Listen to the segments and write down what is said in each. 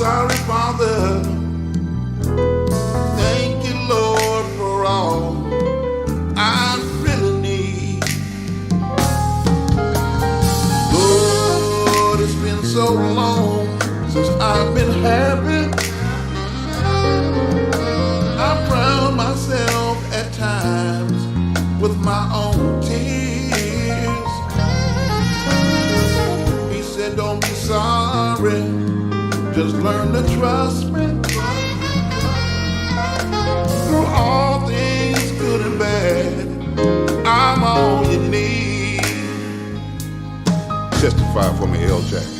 sorry, Father. Thank you, Lord, for all I really need. Lord, it's been so long since I've been happy. I drown myself at times with my own tears. He said, don't be sorry, just learn to trust me. Through all things good and bad, I'm all you need. Testify for me, LJ.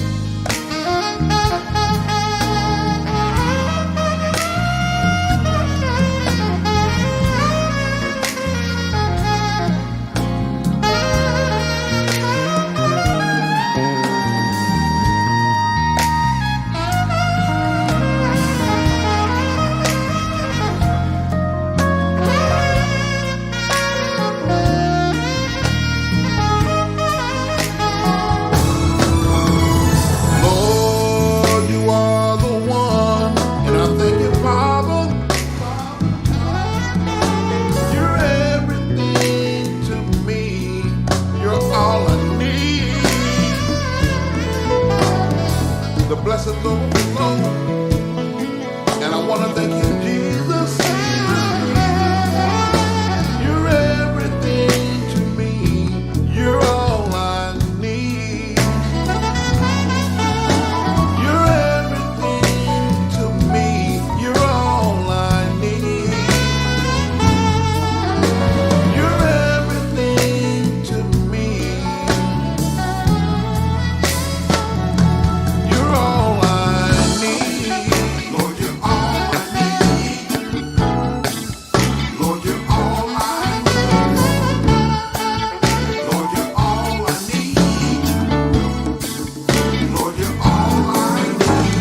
The blessings overflow, and I want to thank you, Jesus. You're everything to me. You're all I need. You're everything to me. You're all I need. You're everything to me. You're all I need. Lord, you're all I need. Lord, you're all I need. Lord, you're all I need. Lord, you're all I need.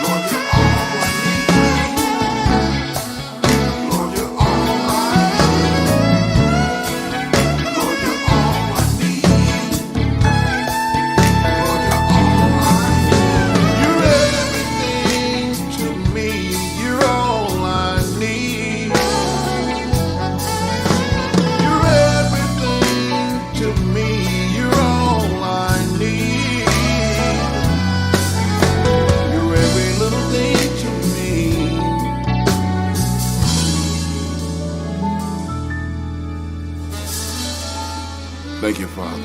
Lord, you're all I need. Lord, you're all I need. Lord, you're all I need. You're everything to me. You're all I need. You're everything to me. You're all I need. You're every little thing to me. Thank you, Father.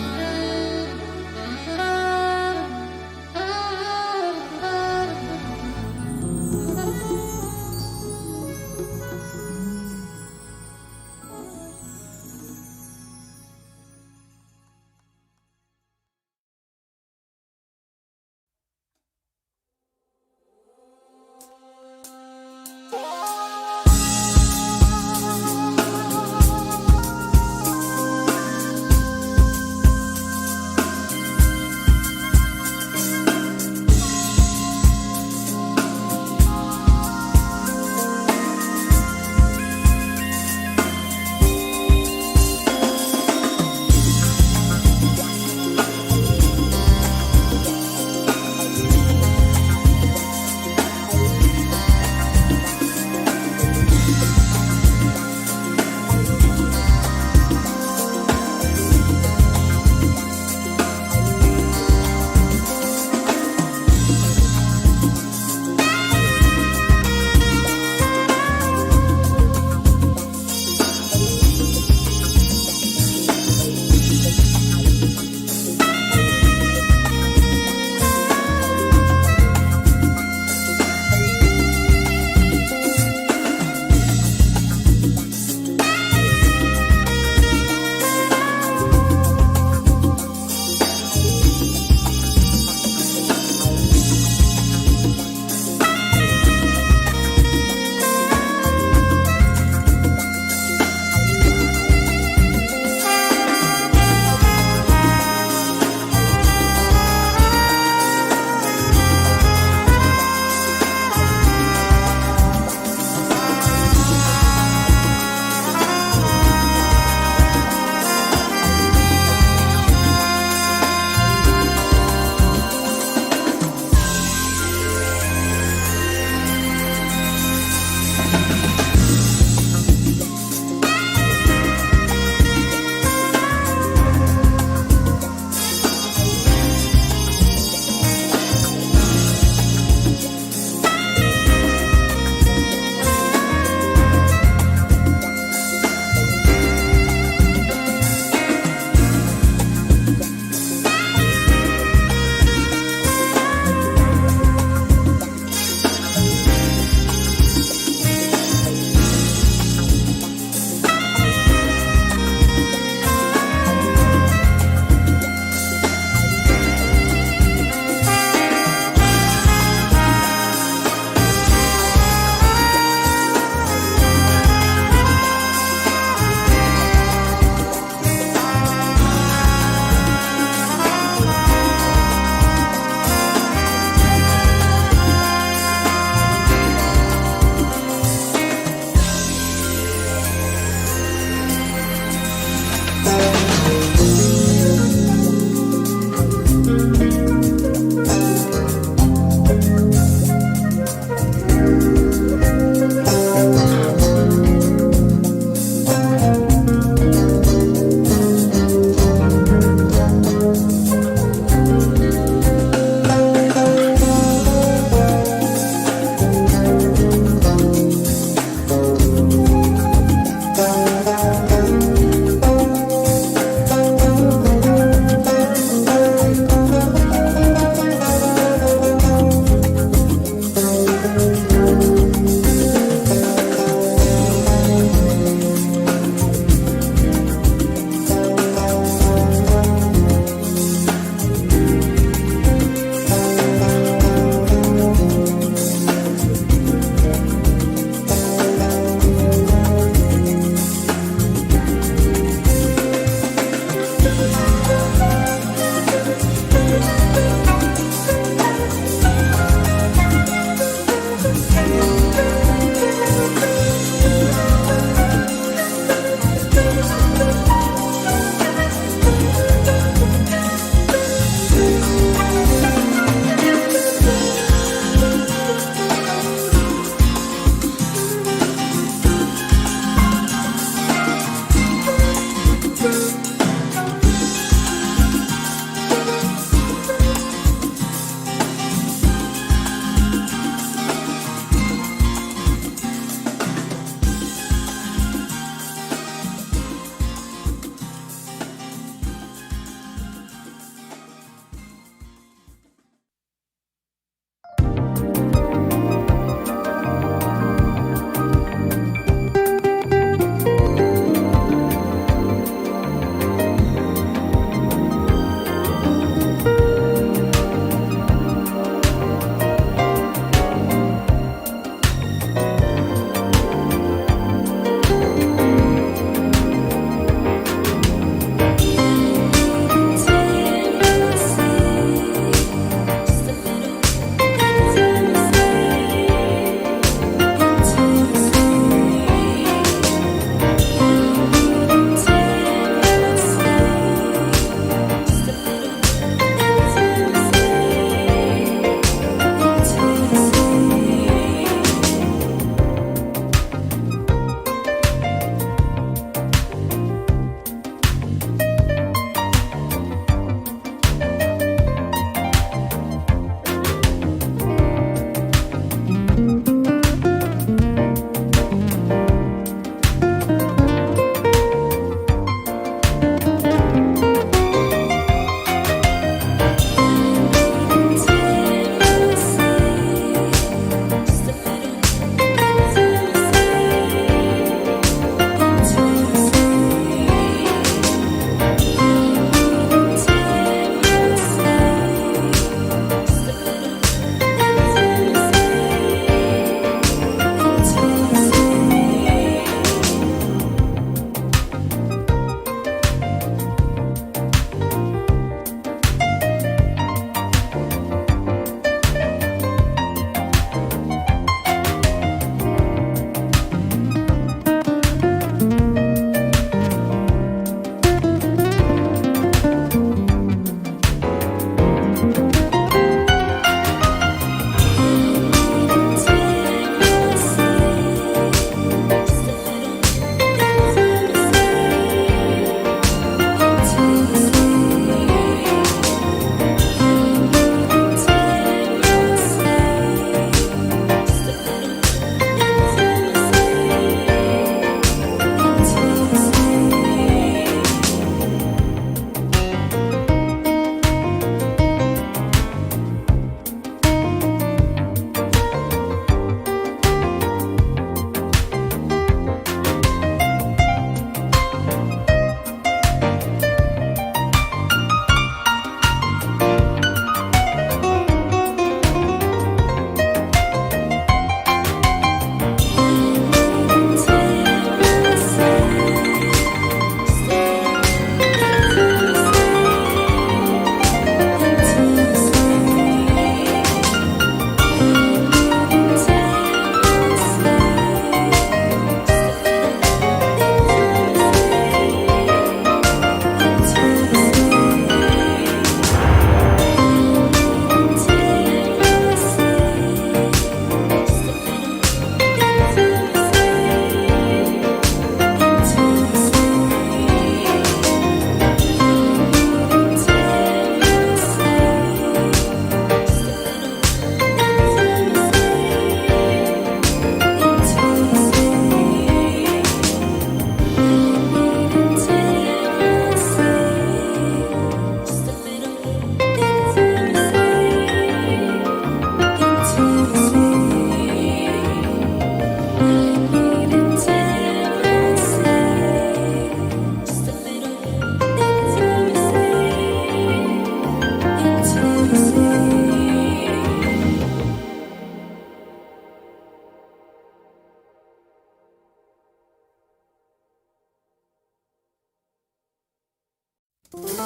Hold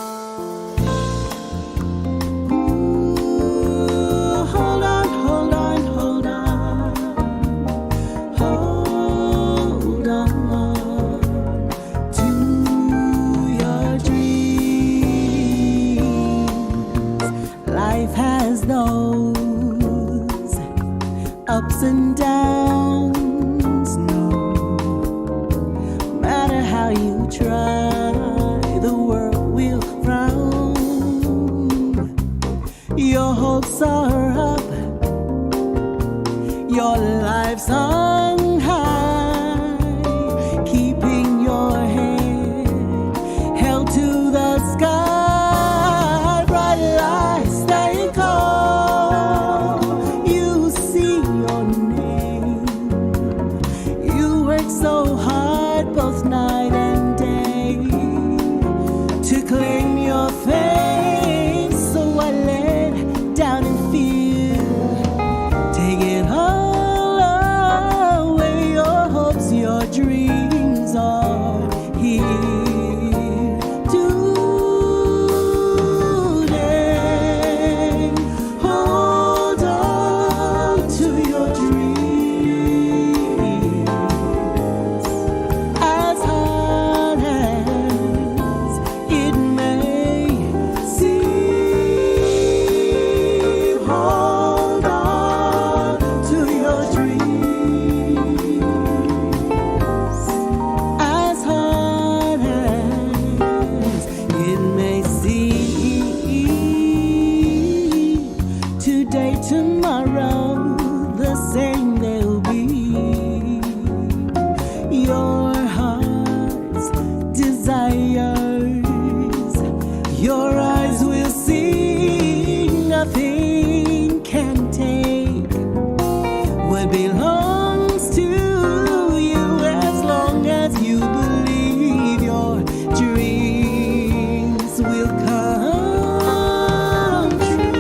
on, hold on, hold on. Hold on to your dreams. Life has those ups and downs. No matter how you try, the world will frown. Your hopes are up, your life's on high, keeping your head held to the sky. Bright lights, stay calm. You see your name. You work so hard both night and day to claim your fame. So I let down and feel. Take it all away. Your hopes, your dreams are here today. Hold on to your dreams. As hard as it may seem, hold on to your dreams. As hard as it may seem, today, tomorrow, the same they'll be. Your heart's desires, your eyes will see. Nothing can take what belongs to you, as long as you believe your dreams will come true.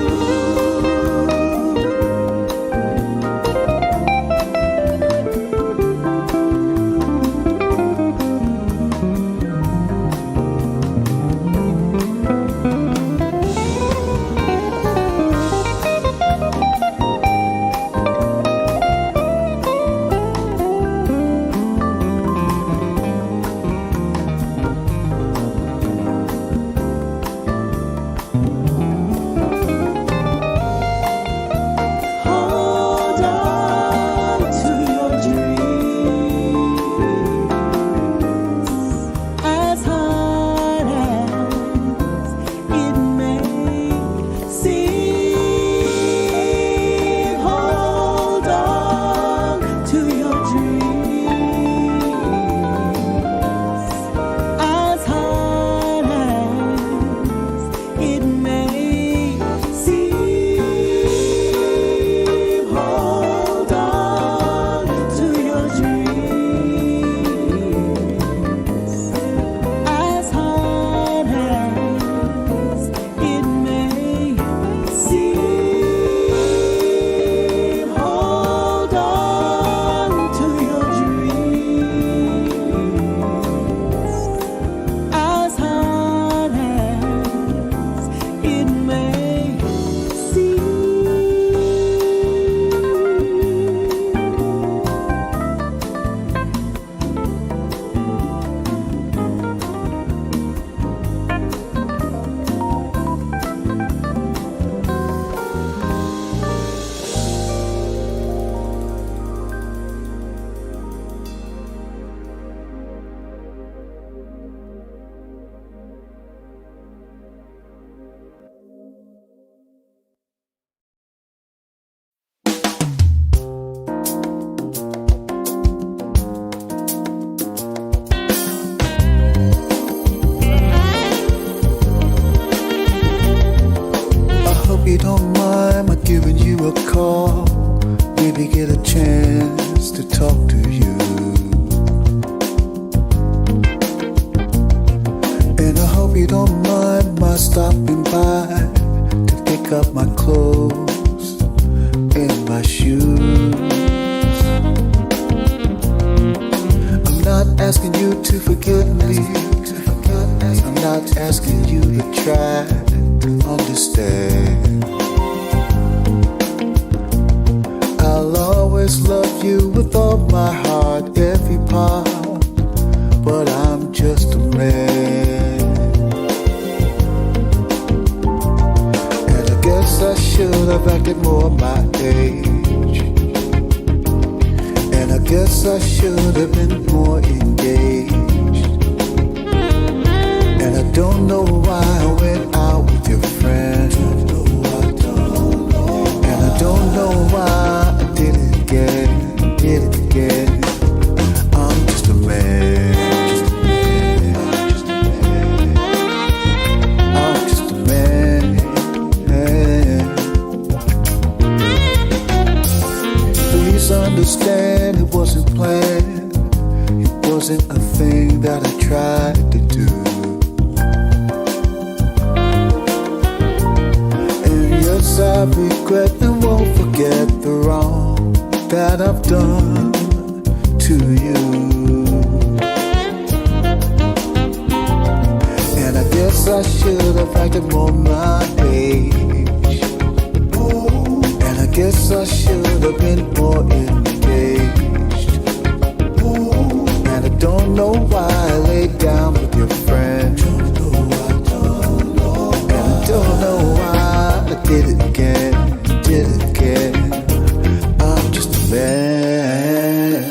Hold on to your dreams. As hard as it may seem, hold on to your dreams. As hard as it may seem, hold on to your dreams. As hard as it may seem, hold on to your dreams. As hard as it may seem. I hope you don't mind my giving you a call. Maybe get a chance to talk to you. And I hope you don't mind my stopping by to pick up my clothes and my shoes. I'm not asking you to forget me. I'm not asking you try to understand. I'll always love you with all my heart, every part, but I'm just a man. And I guess I should have acted more my age. And I guess I should have been more engaged. And I don't know why I went out with your friend. And I don't know why I did it again. I'm just a man. I'm just a man. Please understand it wasn't planned. It wasn't a thing that I tried to do. I regret and won't forget the wrong that I've done to you. And I guess I should have acted more my age. And I guess I should have been more engaged. And I don't know why I laid down with your friend. And I don't know why I did it again. I'm just a man.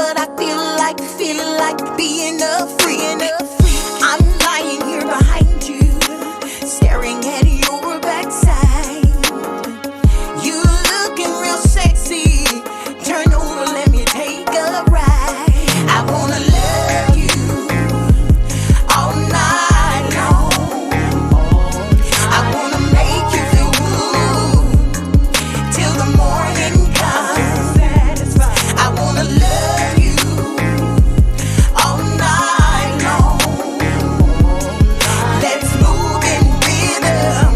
but I feeling like being a free. I'm lying here behind you, staring at your backside. You looking real sexy. Turn over, let me take a ride. I wanna love you all night long. I wanna make you feel good till the morning comes. I wanna love you all night long. Let's move in rhythm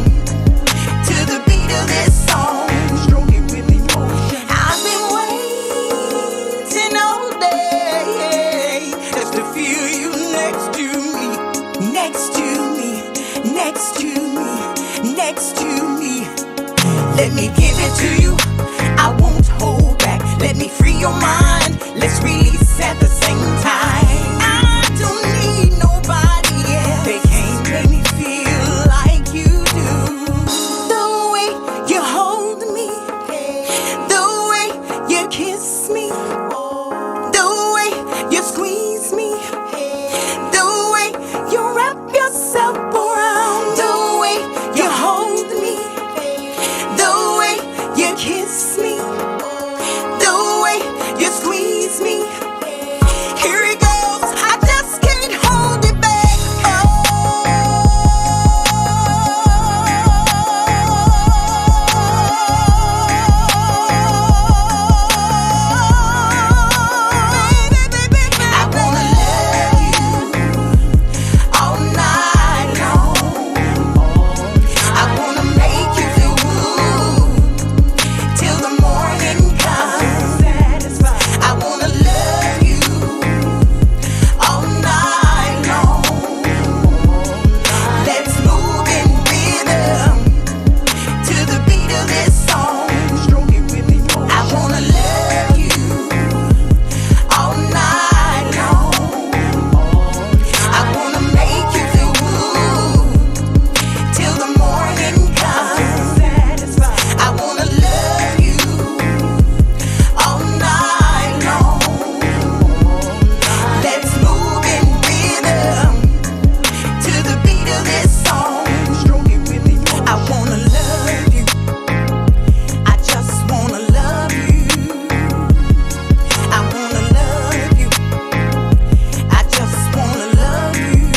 to the beat of this song. Stroke it with emotion. I've been waiting all day just to feel you next to me, next to me, next to me, next to me. Let me give it to you, I won't hold back. Let me free your mind, let's release at the same time. I don't need nobody else, they can't make me feel like you do. The way you hold me, the way you kiss me, the way you squeeze me, the way you wrap yourself around, the way you hold me, the way you kiss me, the way you squeeze me. Here it goes, I just can't hold it back. I wanna love you all night long. I wanna make you feel good till the morning comes. I wanna love you all night long. Let's move in rhythm to the beat of this song. Stroke it with emotion. I wanna love you all night long. I wanna make you feel good till the morning comes. I wanna love you all night long. Let's move in rhythm to the beat of this song. Stroke it with emotion. I wanna love you, I just wanna love you. I wanna love you, I just wanna love you.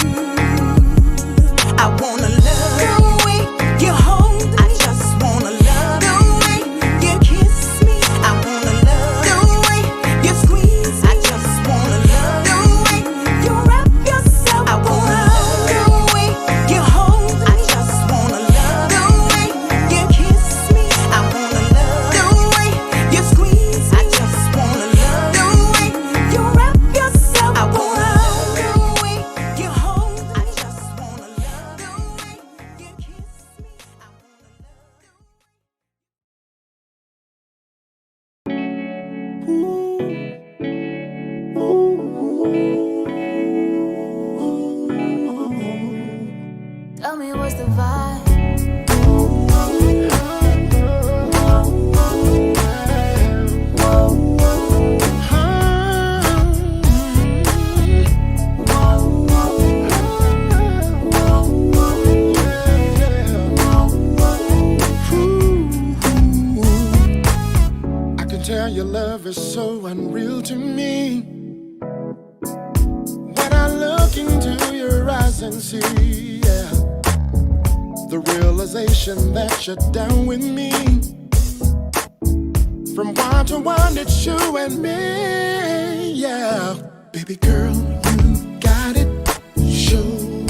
I wanna love you. The way you hold me, I just wanna love you. The way you kiss me, I wanna love you. The way you squeeze me, I just wanna love you. The way you wrap yourself, I wanna love you. The way you hold me, I just wanna love you. The way you kiss me, I wanna love you. The way you squeeze me, I just wanna love you. The way you wrap yourself, I wanna love you. The way you hold me, I just wanna love you. The way you kiss me, I wanna love Tell me what's the vibe. I can tell your love is so unreal to me. When I look into your eyes and see, yeah, the realization that you're down with me. From one to one, it's you and me, yeah. Baby girl, you got it. Show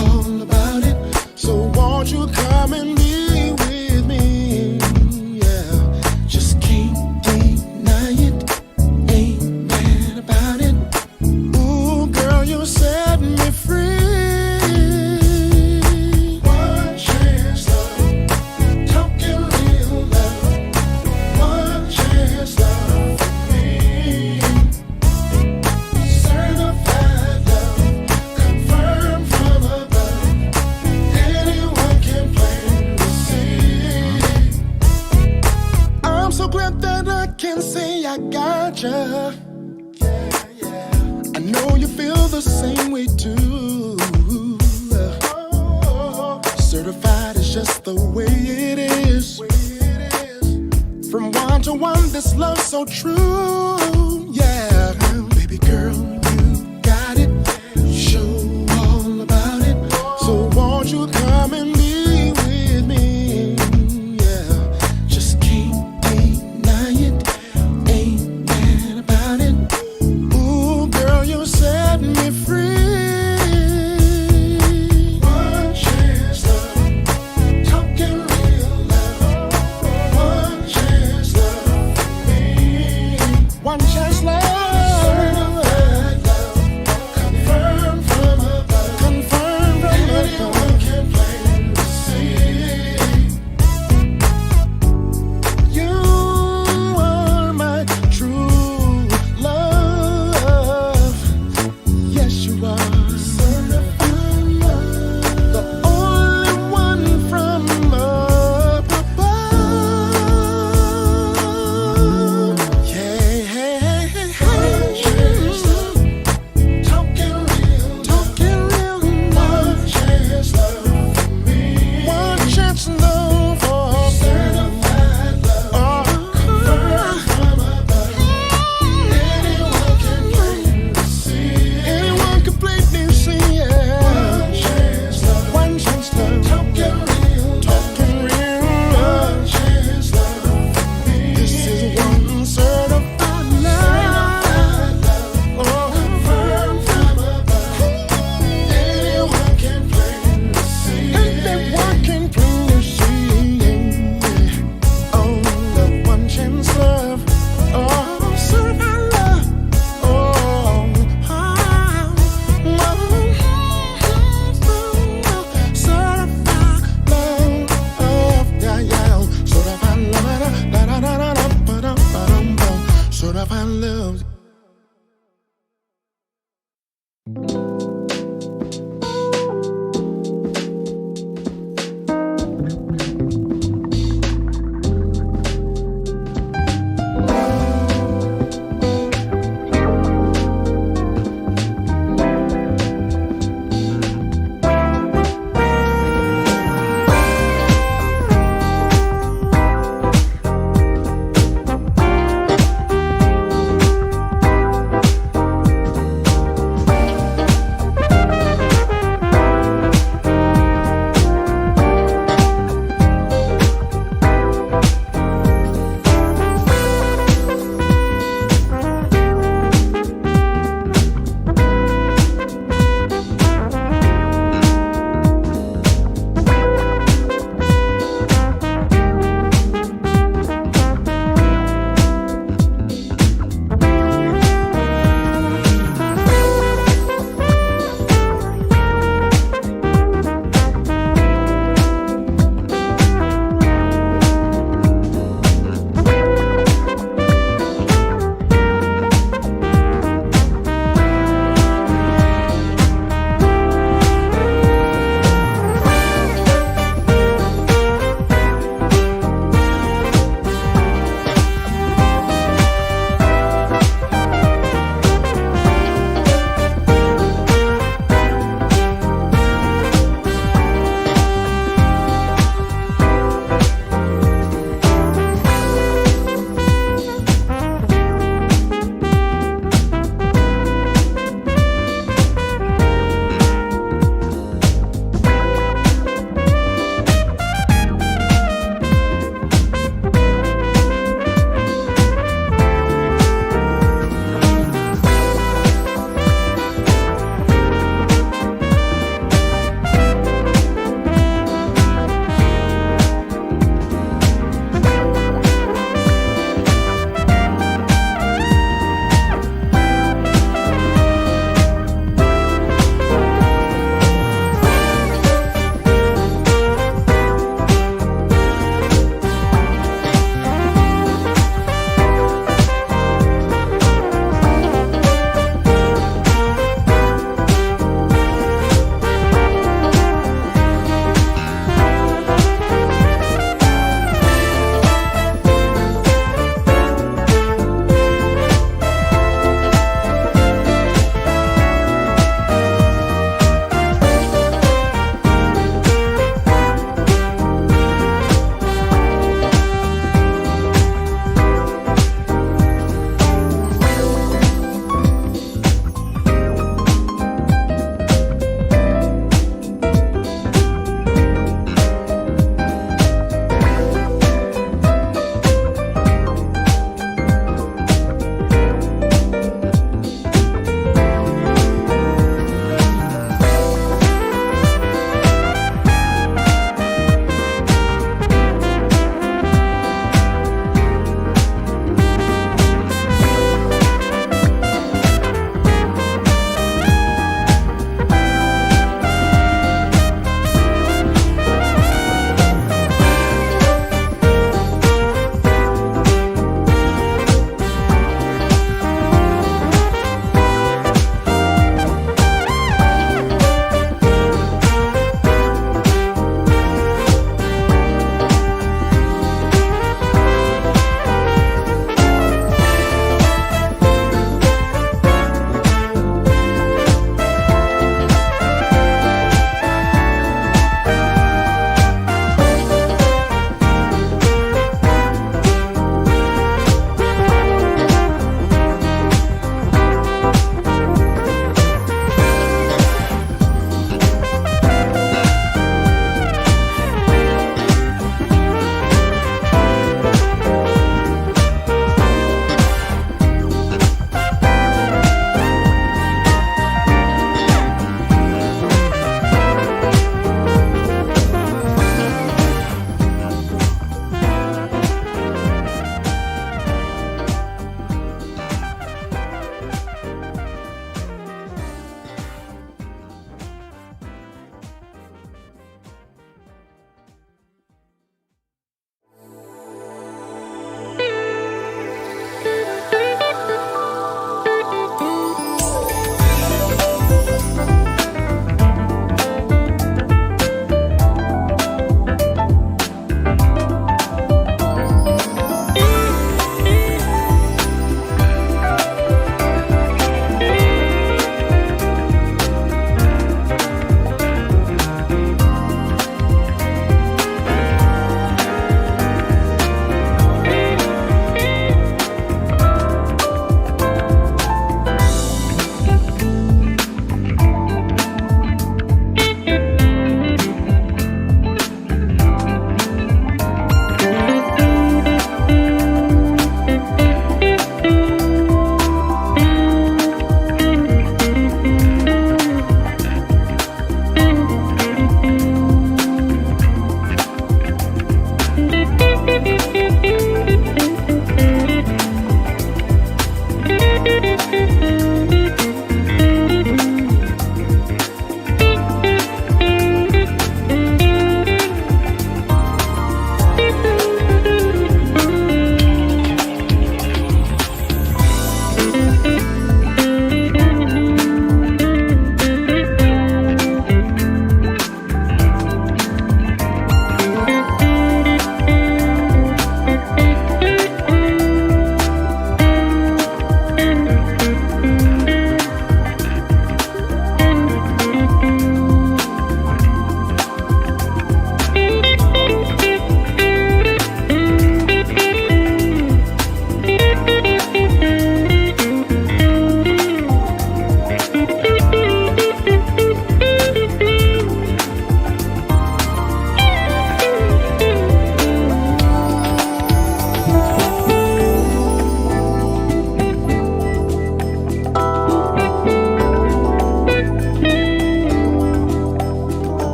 all about it. So won't you come and be with me, yeah. Just can't deny it. Ain't mad about it. Ooh, girl, you set me free. One chance, love, talking real love. One chance, love for me. Certified love, confirmed from above. Anyone can plain to see. I'm so glad that I can say I got ya. Yeah, yeah. the same way too. Certified is just the way it is. From one to one, this love's so true. Yeah, baby girl, you got it. Show all about it. So won't you come and be with me? Yeah, just can't deny it. Ain't mad about it. Ooh, girl, you set me free. One chance, love, talking real love. One chance, love for me. One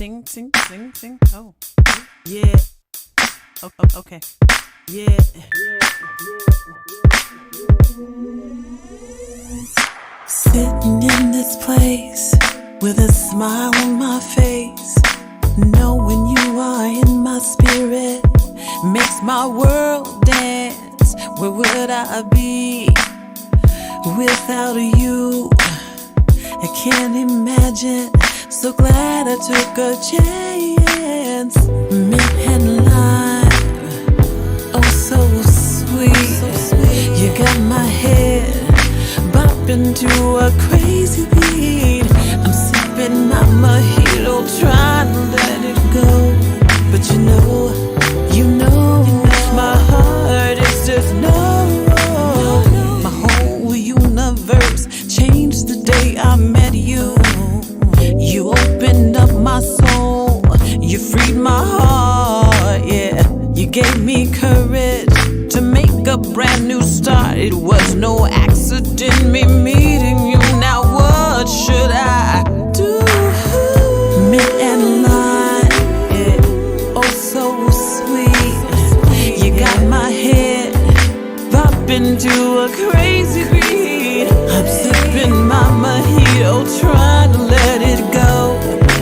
Sing. Oh, yeah. Okay. Yeah. Sitting in this place with a smile on my face, knowing you are in my spirit makes my world dance. Where would I be without you? I can't imagine. So glad I took a chance. Mint and lime, oh so sweet. You got my head bopping to a crazy beat. I'm sipping my mojito, trying to let it go. But you know, my heart is just no. My whole universe changed the day I met you. You opened up my soul, you freed my heart, yeah. You gave me courage to make a brand new start. It was no accident me meeting you. Now what should I do? Mint and lime, yeah, oh so sweet. You got my head bopping to a crazy beat. I'm sipping my mojito, trying to let it go.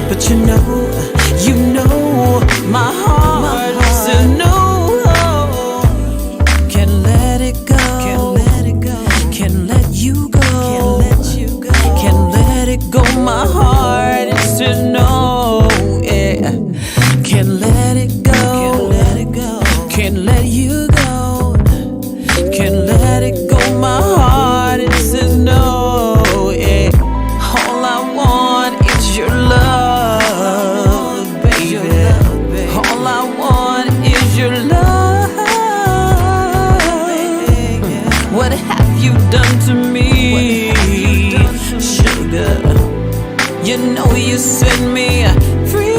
But you know, my heart says no. Can't let it go. Can't let you go. Can't let it go. My heart says no. Yeah. Can't let it go. Can't let you go. Can't let it go. My heart says no. Yeah. All I want is your love, baby. All I want is your love. What have you done to me, sugar? You know you set me free.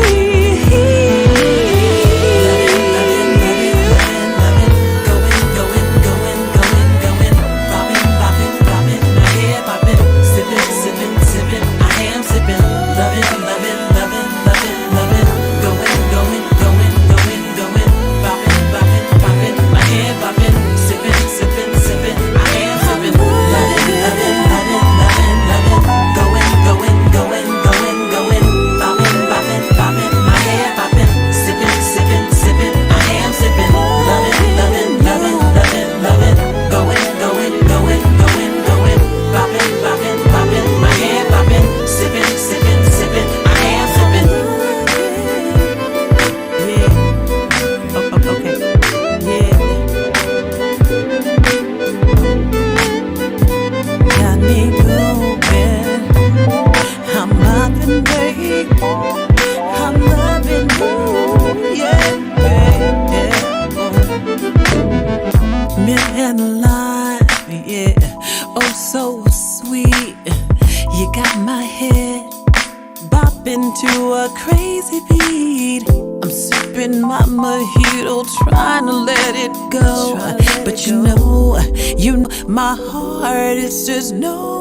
To a crazy beat, I'm sipping my mojito, trying to let it go. But you know, my heart is just no.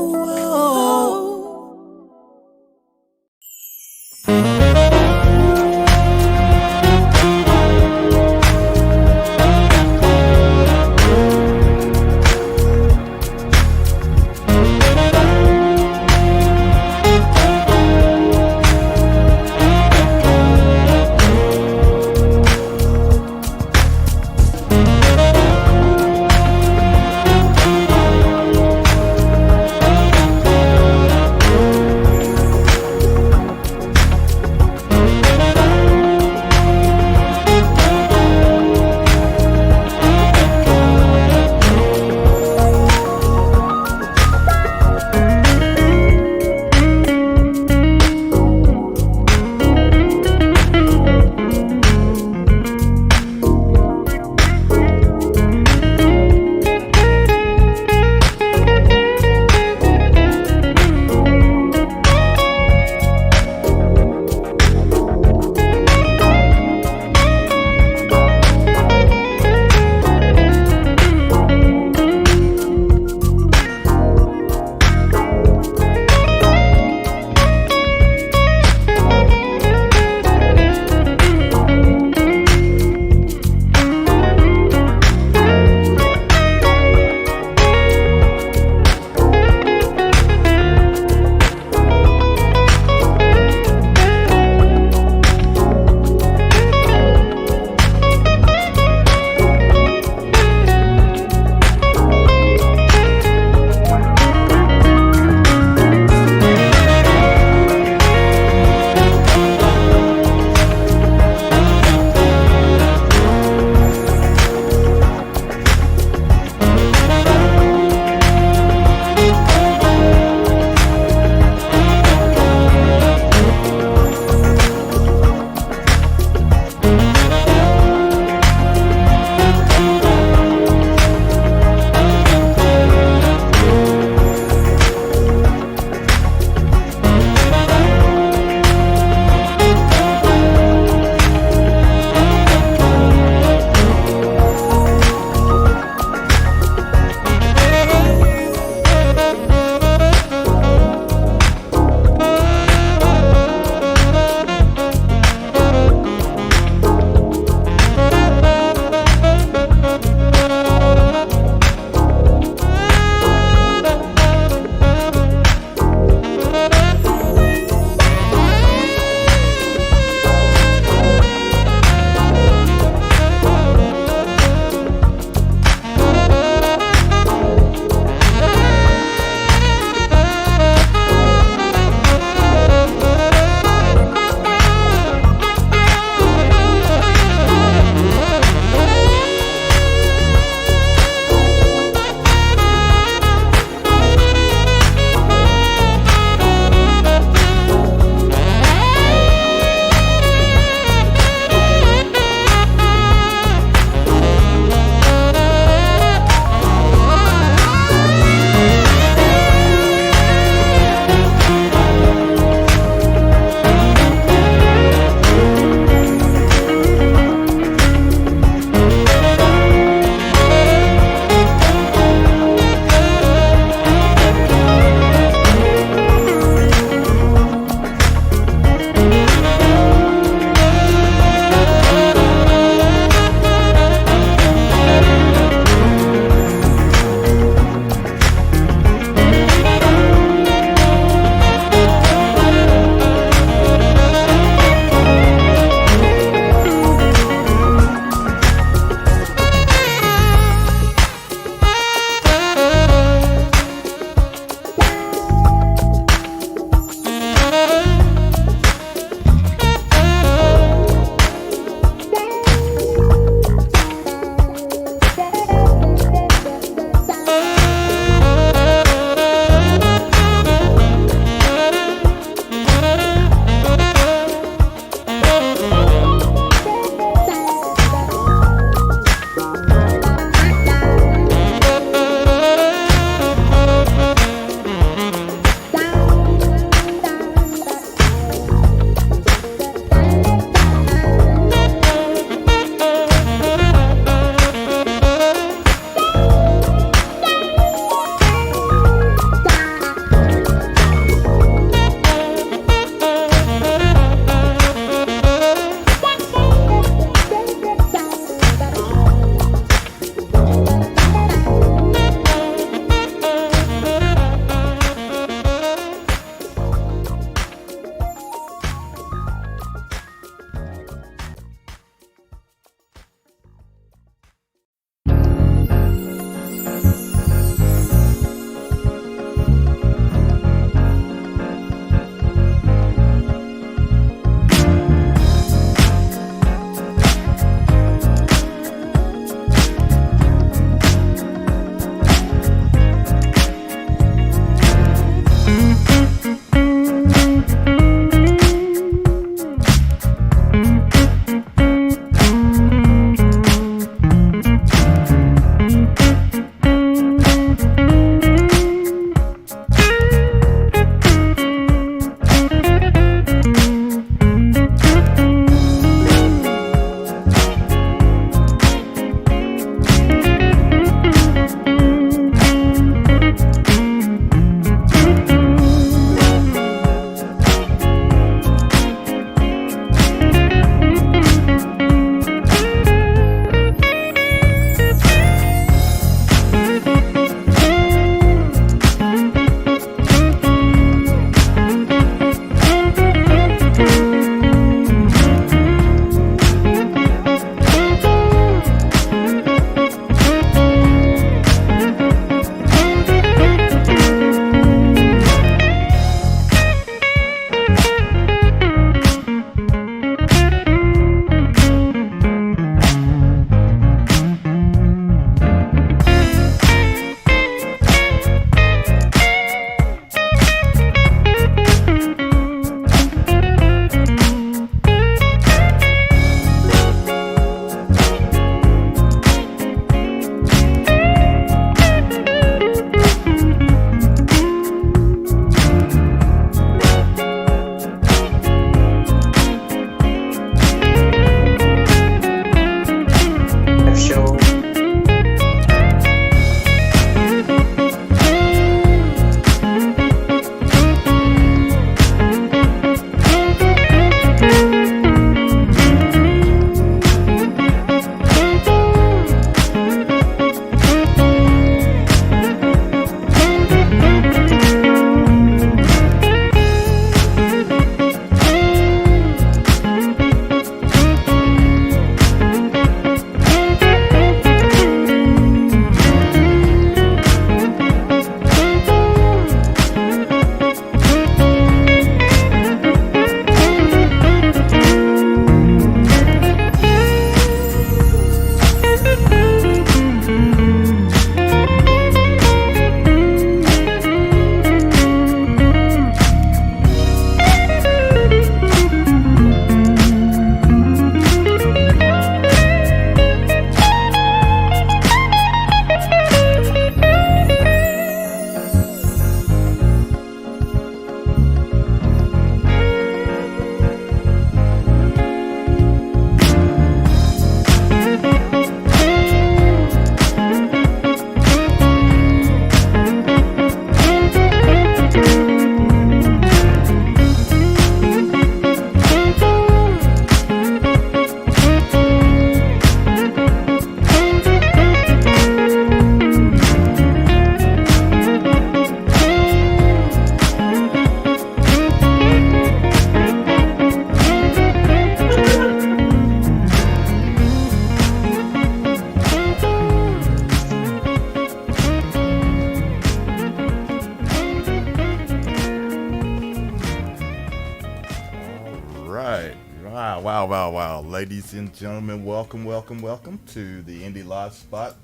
Wow, wow, wow, wow. Ladies and gentlemen, welcome, welcome, welcome to the Indie Live Spot.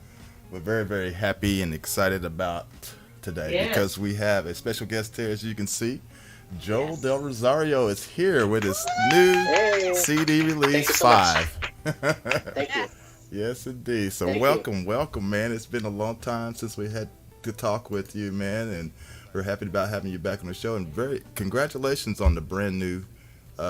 We're very, very happy and excited about today because we have a special guest here, as you can see. Joel Del Rosario is here with his new Hey, CD thank release, you so much. 5. Thank you. Yes, indeed. So Thank you. welcome, welcome, man. It's been a long time since we had to talk with you, man, and we're happy about having you back on the show. And very congratulations on the brand new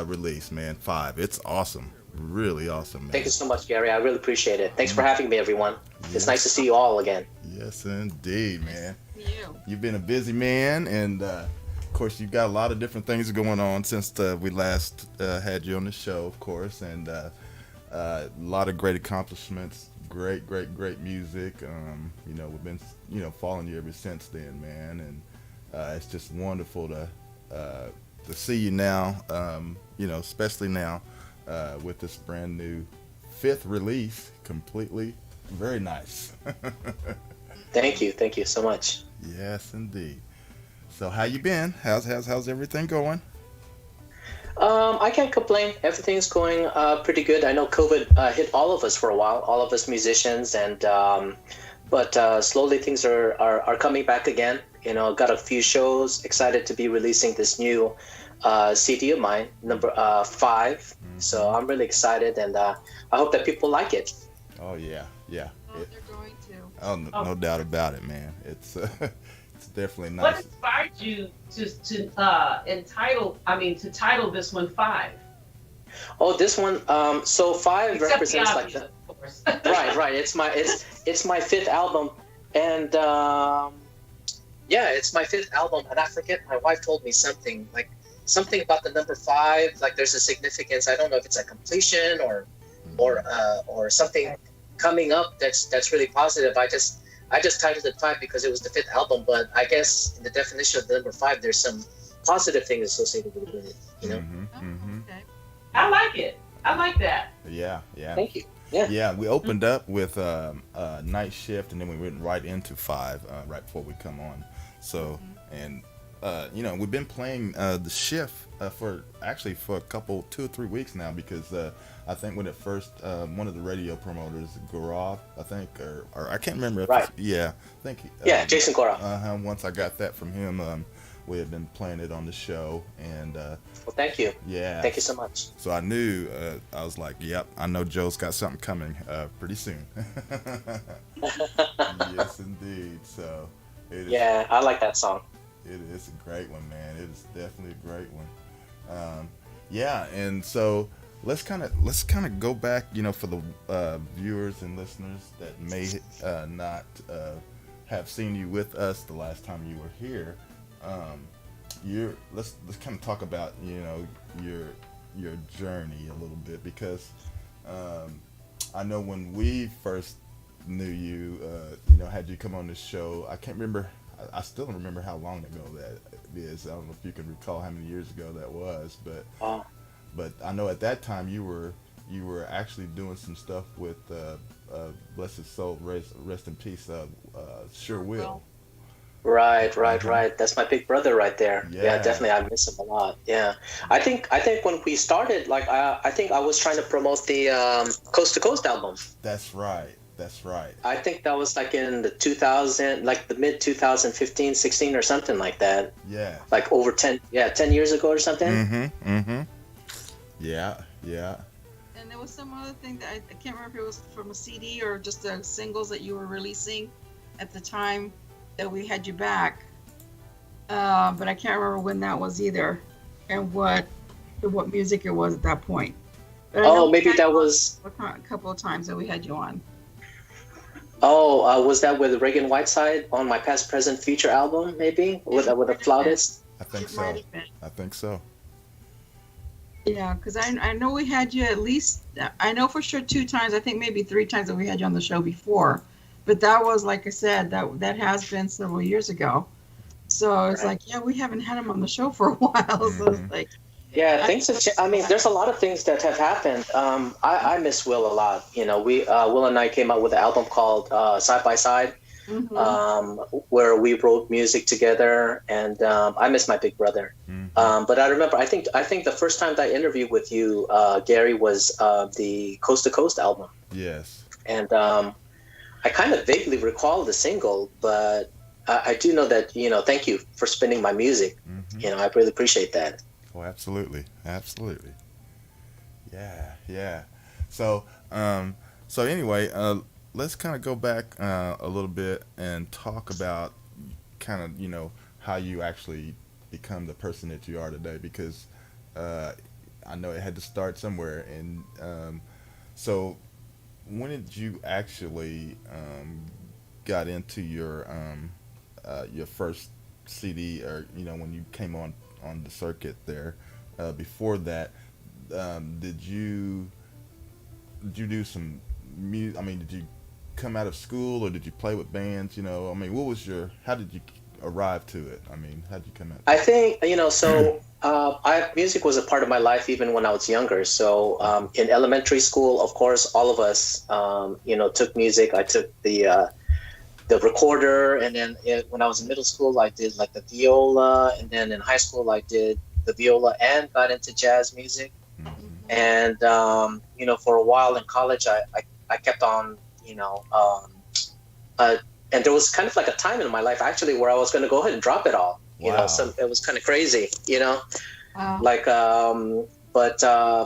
release, man. 5. It's awesome, really awesome, Thank man. you so much, Gary. I really appreciate it. Thanks for Mm, having me, everyone. It's nice to Yes, see you all again. yes, indeed, man. You. You've been a busy man, and of course, you've got a lot of different things going on since we last had you on the show, of course, and a lot of great accomplishments, great, great, great music. We've been, following you ever since then, man, and it's just wonderful to see you now. Especially now with this brand new 5th release, completely very nice. Thank you. Thank you so much. Yes, indeed. So how you been? How's everything going? I can't complain. Everything's going pretty good. I know COVID hit all of us for a while, all of us musicians, and but slowly things are coming back again. Got a few shows. Excited to be releasing this new CD of mine, number 5. So Hmm. I'm really excited, and I hope that people like it. Oh yeah, yeah. Oh, they're going to. Oh, no doubt about it, man. It's it's definitely What nice. inspired you to title this one Five? Oh, this one. So 5 Except the represents like obvious, the of course. right. It's my 5th album, and yeah, it's my 5th album. And I forget, my wife told me something about the number 5. Like there's a significance. I don't know if it's a completion Hmm. or something coming up that's really positive. I just titled it 5 because it was the 5th album. But I guess in the definition of the number 5, there's some positive thing associated with it. Hmm. Oh, Hmm. okay. I like it. I like that. Yeah, yeah, Thank you. Yeah. yeah. We opened up with Night Shift, and then we went right into 5 right before we come on. So, and we've been playing the Shift for a couple 2 or 3 weeks now because I think when it first one of the radio promoters, Gaurav, I think, or I can't remember. Right. Yeah, I think. Yeah, Jason Cora. Once I got that from him, we had been playing it on the show, and Well, thank you. yeah. Thank you so much. So I knew, I was like, yep, I know Joe's got something coming pretty soon. Yes, indeed. So Yeah, I like that song. it is a great one, man. It is definitely a great one. Yeah, and so let's kind of go back, for the viewers and listeners that may not have seen you with us the last time you were here. Let's kind of talk about your journey a little bit because I know when we first knew you, had you come on the show. I can't remember. I still don't remember how long ago that is. I don't know if you can recall how many years ago that was, Oh, but I know at that time you were actually doing some stuff with bless his soul, rest in peace, Sure Will. right. That's my big brother right there. Yeah, Yeah, definitely. I miss him a lot. Yeah, I think when we started, like, I think I was trying to promote the Coast to Coast album. that's right. That's right. I think that was like in the 2000, like the mid 2015, 16 or something like that. Yeah. Like over 10 years ago or something. Mm-hmm. Mm-hmm. Yeah. Yeah. And there was some other thing that I can't remember if it was from a CD or just the singles that you were releasing at the time that we had you back. But I can't remember when that was either, and what music it was at that point. But I know Oh, we maybe had that you on was. a couple of times that we had you on. Oh, was that with Reagan Whiteside on my Past, Present, Future album? Maybe with a Might have been. flautist. I think It so. might have been. I think so. Yeah, because I know we had you at least, I know for sure 2 times, I think maybe 3 times that we had you on the show before. But that was, like I said, that has been several years ago. So it's Right. like, yeah, we haven't had him on the show for a while. So it's Mhm. like, Yeah, things have changed. I mean, there's a lot of things that have happened. I miss Will a lot. We Will and I came out with an album called Side by Side. where we wrote music together, and I miss my big brother. But I remember, I think the first time that I interviewed with you, Gary, was the Coast to Coast album. Yes. And I kind of vaguely recall the single, but I do know that, thank you for spinning my music. I really appreciate that. Oh, absolutely, absolutely. Yeah. So, anyway, let's kind of go back a little bit and talk about kind of, how you actually become the person that you are today, because I know it had to start somewhere. And so, when did you actually got into your first CD, or when you came on the circuit there? Before that, did you do some music? I mean, did you come out of school, or did you play with bands? How did you arrive to it? I mean, how did you come out? I think, music was a part of my life even when I was younger. So in elementary school, of course, all of us, took music. I took the recorder, and then when I was in middle school, I did like the viola, and then in high school, I did the viola and got into jazz music. And for a while in college, I kept on, and there was kind of like a time in my life actually where I was going to go ahead and drop it all. Wow. So it was kind of crazy, Wow. like, but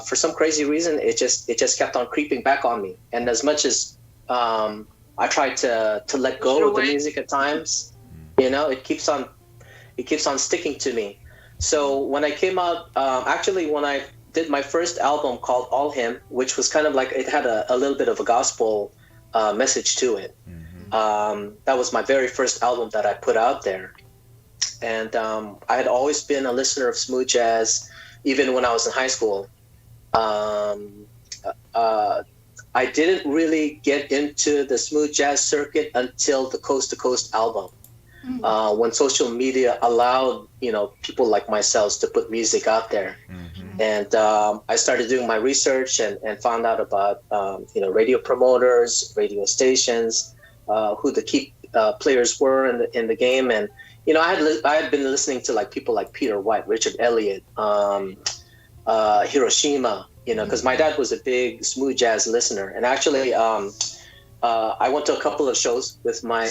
for some crazy reason, it just kept on creeping back on me. And as much as I tried to let go of the music at times, it keeps on sticking to me. So when I came out, actually when I did my first album called All Him, which was kind of like, it had a little bit of a gospel message to it. That was my very first album that I put out there. And I had always been a listener of smooth jazz, even when I was in high school. I didn't really get into the smooth jazz circuit until the Coast to Coast album, when social media allowed, people like myself to put music out there. And I started doing my research and found out about, radio promoters, radio stations, who the key players were in the game. And, I had been listening to like people like Peter White, Richard Elliott, Hiroshima, because my dad was a big smooth jazz listener. And actually, I went to a couple of shows with my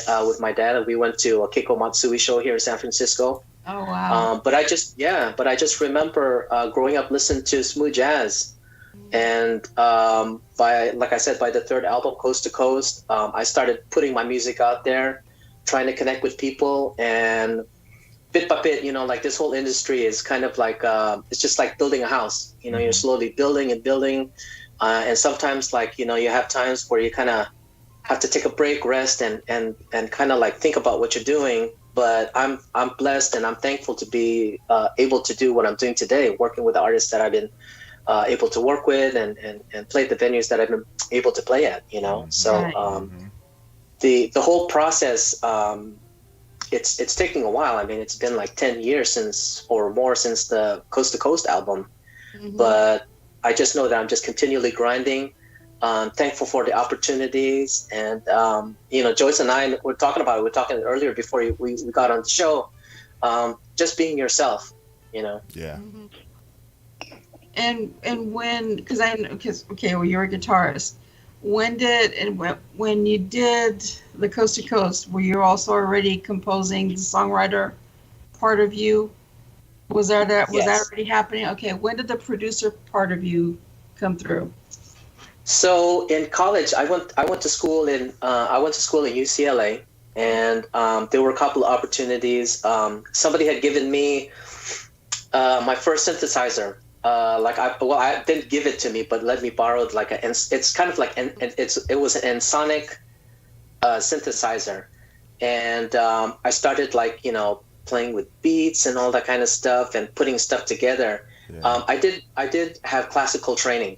dad, and we went to a Keiko Matsui show here in San Francisco. Oh, wow. But I just remember growing up listening to smooth jazz. And by the third album, Coast to Coast, I started putting my music out there, trying to connect with people. And bit by bit, like this whole industry is kind of like, it's just like building a house. You're slowly building and building. And sometimes you have times where you kind of have to take a break, rest, and kind of like think about what you're doing. But I'm blessed and I'm thankful to be able to do what I'm doing today, working with the artists that I've been able to work with and play at the venues that I've been able to play at, So the whole process, it's taking a while. I mean, it's been like 10 years since the Coast to Coast album. But I just know that I'm just continually grinding. Thankful for the opportunities. And, Joyce and I were talking about it. We were talking earlier before we got on the show. Just being yourself, Yeah. And when, well, you're a guitarist. When you did the Coast to Coast, were you also already composing the songwriter part of you? Was that already happening? Okay. When did the producer part of you come through? So in college, I went to school in UCLA, and there were a couple of opportunities. Somebody had given me my first synthesizer. I didn't give it to me, but let me borrow it. It's kind of like it was an Ensoniq synthesizer, and I started playing with beats and all that kind of stuff and putting stuff together. Yeah. I did have classical training.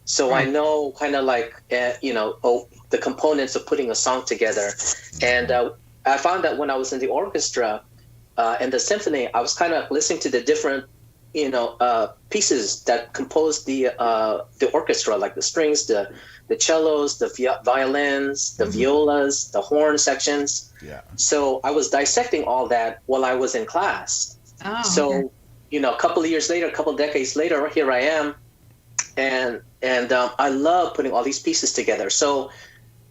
So I know kind of the components of putting a song together. And I found that when I was in the orchestra and the symphony, I was kind of listening to the different pieces that compose the orchestra, like the strings, the cellos, the violins, the violas, the horn sections. Yeah. So I was dissecting all that while I was in class. Oh, So, okay. a couple of years later, a couple of decades later, here I am, and I love putting all these pieces together. So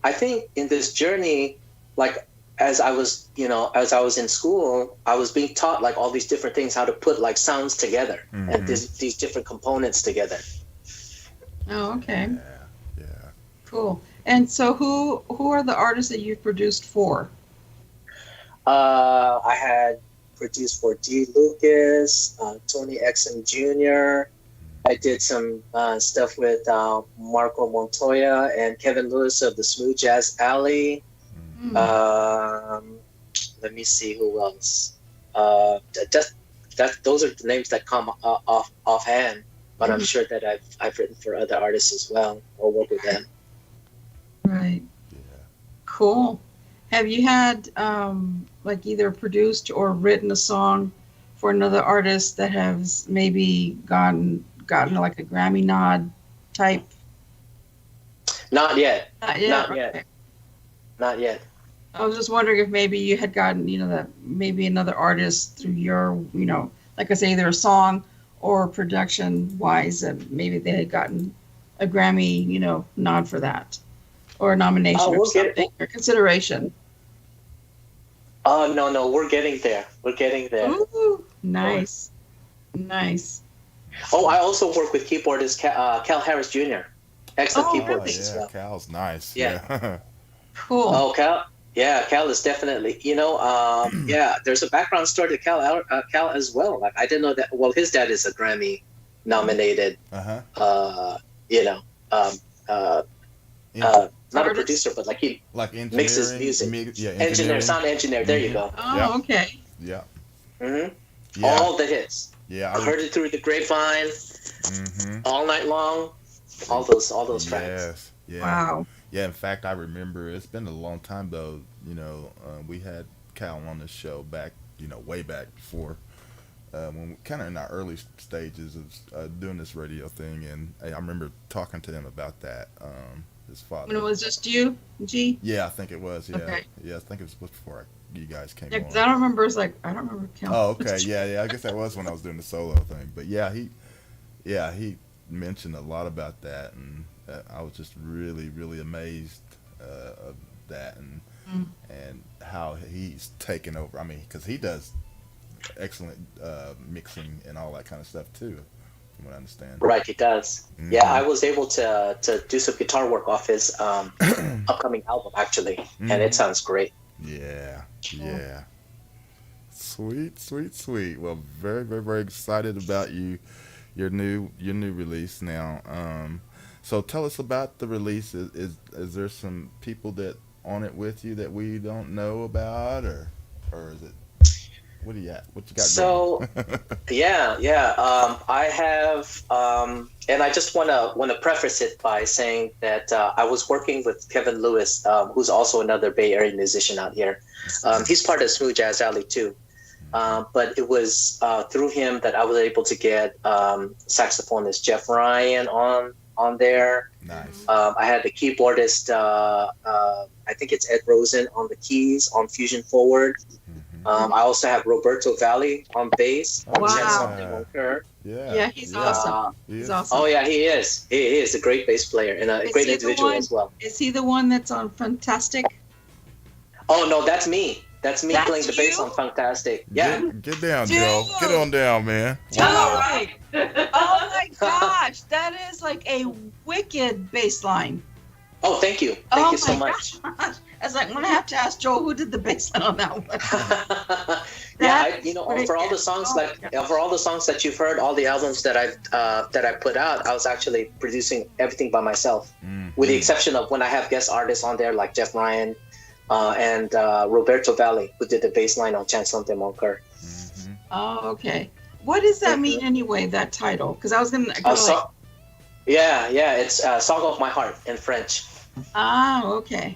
I think in this journey, like as I was in school, I was being taught like all these different things, how to put like sounds together and these different components together. Oh, okay. Yeah. Cool. And so who are the artists that you've produced for? I had produced for G. Lucas, Tony Exum Jr. I did some stuff with Marco Montoya and Kevin Lewis of the Smooth Jazz Alley. Let me see who else. Those are the names that come offhand, but I'm sure that I've written for other artists as well or worked with them. Right. Yeah. Cool. Have you had like either produced or written a song for another artist that has maybe gotten like a Grammy nod type? Not yet. Not yet. Not yet. Okay. Not yet. I was just wondering if maybe you had gotten, that maybe another artist through your, like I say, either a song or production wise, that maybe they had gotten a Grammy, nod for that, or a nomination or something, or consideration. Oh, no, we're getting there. We're getting there. Ooh, nice. Nice. Oh, I also work with keyboardist Cal Harris Jr. Excellent Oh, keyboardist really? as well. Cal's nice. Yeah. Cool. Oh, Cal is definitely, there's a background story to Cal as well. Like, I didn't know that. Well, his dad is a Grammy nominated, not a producer, but like he mixes music. Sound engineer. There you go. Oh, Yeah. okay. Yeah. Mm-hmm. Yeah. All the hits. Yeah. I heard it through the grapevine, all night long. All those tracks. Yes. Yeah. Wow. Yeah, in fact, I remember it's been a long time though. We had Cal on the show back, way back before, when we kind of in our early stages of doing this radio thing, and I remember talking to him about that. His father. When it was just you, G? Yeah, I think it was. Yeah, Okay. yeah, I think it was before you guys came Yeah, on. because I don't remember. It's like I don't remember. Oh, okay. Yeah. I guess that was when I was doing the solo thing. But yeah, he mentioned a lot about that, and I was just really, really amazed of that, and how he's taken over. I mean, because he does excellent mixing and all that kind of stuff too, from what I understand. Right, he does. Mhm. Yeah, I was able to do some guitar work off his upcoming album actually, and it sounds great. Yeah. Sweet. Well, very, very, very excited about your new release now. So tell us about the release. Is there some people that on it with you that we don't know about, or is it? What do you got? What you got? So, I have, and I just want to preface it by saying that I was working with Kevin Lewis, who's also another Bay Area musician out here. He's part of Smooth Jazz Alley too. But it was through him that I was able to get saxophonist Jeff Ryan on there. Nice. I had the keyboardist, I think it's Ed Rosen on the keys on Fusion Forward. I also have Roberto Valli on bass. Wow. Something on her. Yeah, he's awesome. He's awesome. Oh yeah, he is. He is a great bass player and a great individual as well. Is he the one that's on Fantastic? Oh no, that's me. That's me That's playing the bass you? on Fantastic. Yeah. Get down, Dude. Joe. Get on down, man. Oh my gosh, that is like a wicked bass line. Oh, thank you. Thank you so much. Gosh. I was like, I'm gonna have to ask Joel who did the bass line on that one. For all the songs for all the songs that you've heard, all the albums that I put out, I was actually producing everything by myself, with the exception of when I have guest artists on there like Jeff Ryan and Roberto Valli, who did the bass line on Chancellor de Montclair. Oh, okay. What does that mean anyway? That title? Because I was gonna go it's Song of My Heart in French. Oh, okay.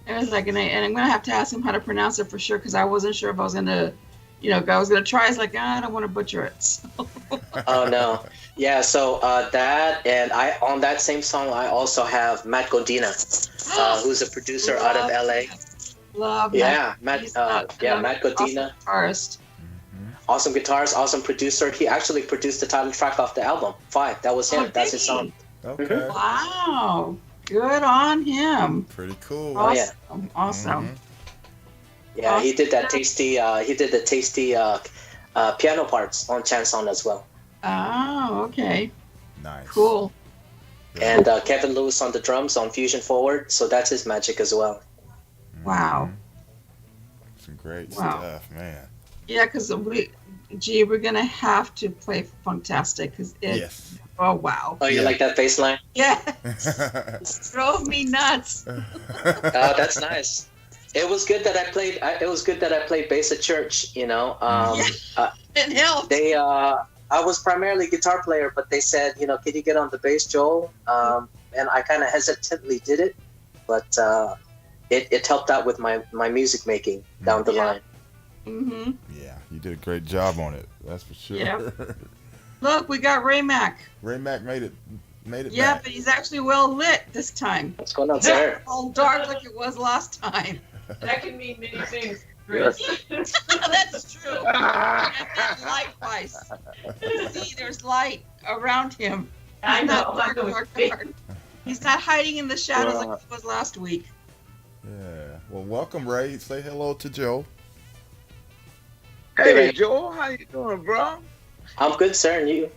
I was like, and I'm gonna have to ask him how to pronounce it for sure, because I wasn't sure if I was gonna, I was gonna try. It's like I don't want to butcher it. So. Oh no, yeah. So that, and I on that same song, I also have Matt Godina, who's a producer out of LA. Love. Yeah, He's Matt Godina, awesome guitarist. awesome guitarist, awesome producer. He actually produced the title track off the album 5. That was him. Oh, That's did his song. Okay. Wow, good on him. Pretty cool. Oh, yeah. Awesome. Mhm. Yeah, he did that Awesome. tasty. He did the tasty piano parts on Chanson as well. Oh, okay, Nice. cool. And Kevin Lewis on the drums on Fusion Forward. So that's his magic as well. Wow. Some great Wow. stuff, man. Yeah, because we're gonna have to play Funktastic because it. Yes. Oh wow. Oh, you Yeah. like that bass line? Yeah, drove me nuts. Oh, that's nice. It was good that I played. It was good that I played bass at church. It helped. They. I was primarily guitar player, but they said, can you get on the bass, Joel? And I kind of hesitantly did it, but it helped out with my music making down the Yeah. line. Mm-hmm. Yeah, you did a great job on it. That's for sure. Yeah. Look, we got Ray Mac. Ray Mac made it Yeah, back. but he's actually well lit this time. What's going on, sir? All dark like it was last time. That can mean many things, Chris. That's true. And that light wise. See, there's light around him. I He's know. not I know. dark. He's not hiding in the shadows like he was last week. Yeah. Well, welcome, Ray. Say hello to Joe. Hey, Hey, Joel, how you doing, bro? I'm good, sir, and you?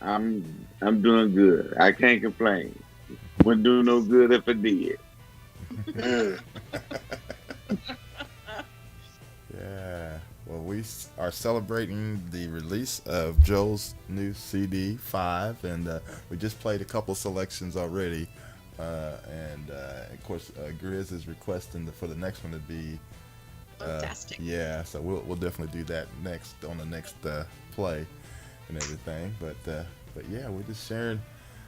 I'm doing good. I can't complain. Wouldn't do no good if I did. Mm. Yeah. Well, we are celebrating the release of Joe's new CD 5, and we just played a couple selections already. And of course, Grizz is requesting for the next one to be. Fantastic. Yeah, so we'll definitely do that next on the next play and everything. But yeah, we're just sharing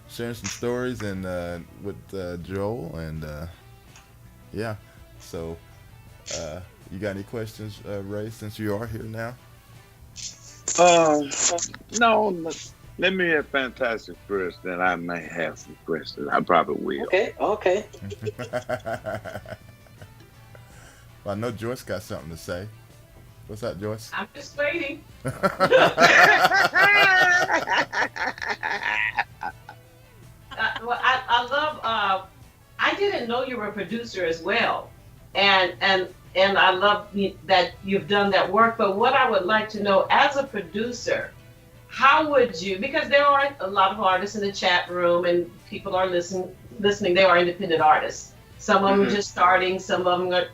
some stories and with Joel, and yeah. So you got any questions, Ray? Since you are here now. No, let me hear Fantastic first, then I may have some questions. I probably will. Okay. Well, I know Joyce got something to say. What's up, Joyce? I'm just waiting. Well, I love. I didn't know you were a producer as well, and I love that you've done that work. But what I would like to know, as a producer, how would you? Because there are a lot of artists in the chat room, and people are listening. They are independent artists. Some of them are just starting. Some of them are,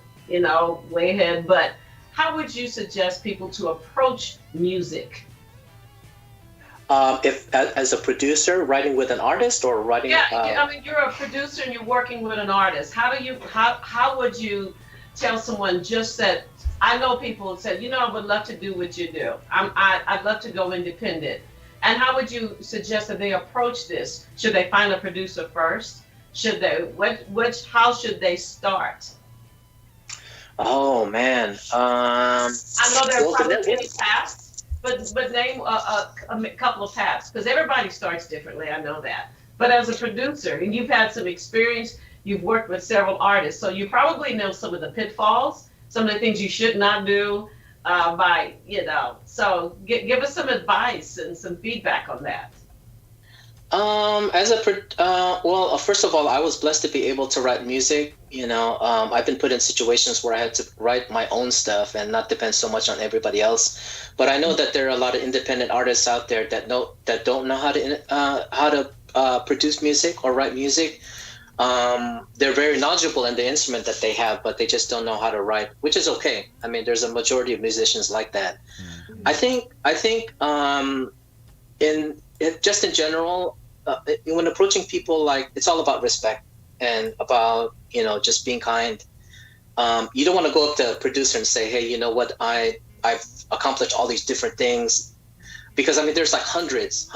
way ahead. But how would you suggest people to approach music? If as a producer, writing with an artist or writing. I mean, you're a producer and you're working with an artist. How would you tell someone just that? I know people said, I would love to do what you do. I'd love to go independent. And how would you suggest that they approach this? Should they find a producer first? Should they? How should they start? Oh man. I know there are probably well, many paths. But name a couple of paths, because everybody starts differently. I know that. But as a producer, and you've had some experience, you've worked with several artists, so you probably know some of the pitfalls, some of the things you should not do. So give us some advice and some feedback on that. First of all, I was blessed to be able to write music. I've been put in situations where I had to write my own stuff and not depend so much on everybody else. But I know that there are a lot of independent artists out there that don't know how to produce music or write music. They're very knowledgeable in the instrument that they have, but they just don't know how to write, which is okay. I mean, there's a majority of musicians like that. I think in general, when approaching people, like, it's all about respect and about just being kind. You don't want to go up to a producer and say, hey, you know what, I've accomplished all these different things, because I mean there's like hundreds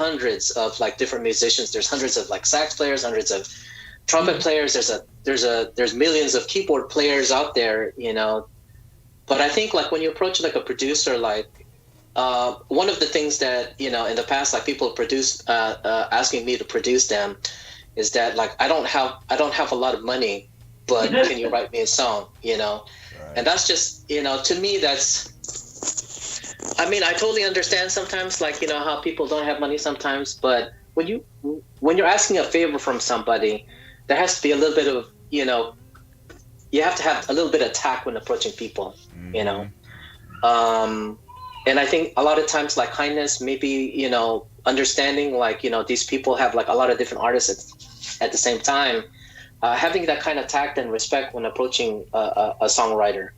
of like different musicians. There's hundreds of like sax players, hundreds of trumpet players. There's millions of keyboard players out there, But I think like when you approach like a producer, like one of the things that in the past, like people produce asking me to produce them, is that like I don't have a lot of money, but can you write me a song? Right. And that's just to me that's. I mean, I totally understand sometimes, like how people don't have money sometimes, but when you're asking a favor from somebody, there has to be a little bit of you have to have a little bit of tact when approaching people, and I think a lot of times like kindness, maybe understanding, like these people have like a lot of different artists at the same time, having that kind of tact and respect when approaching a songwriter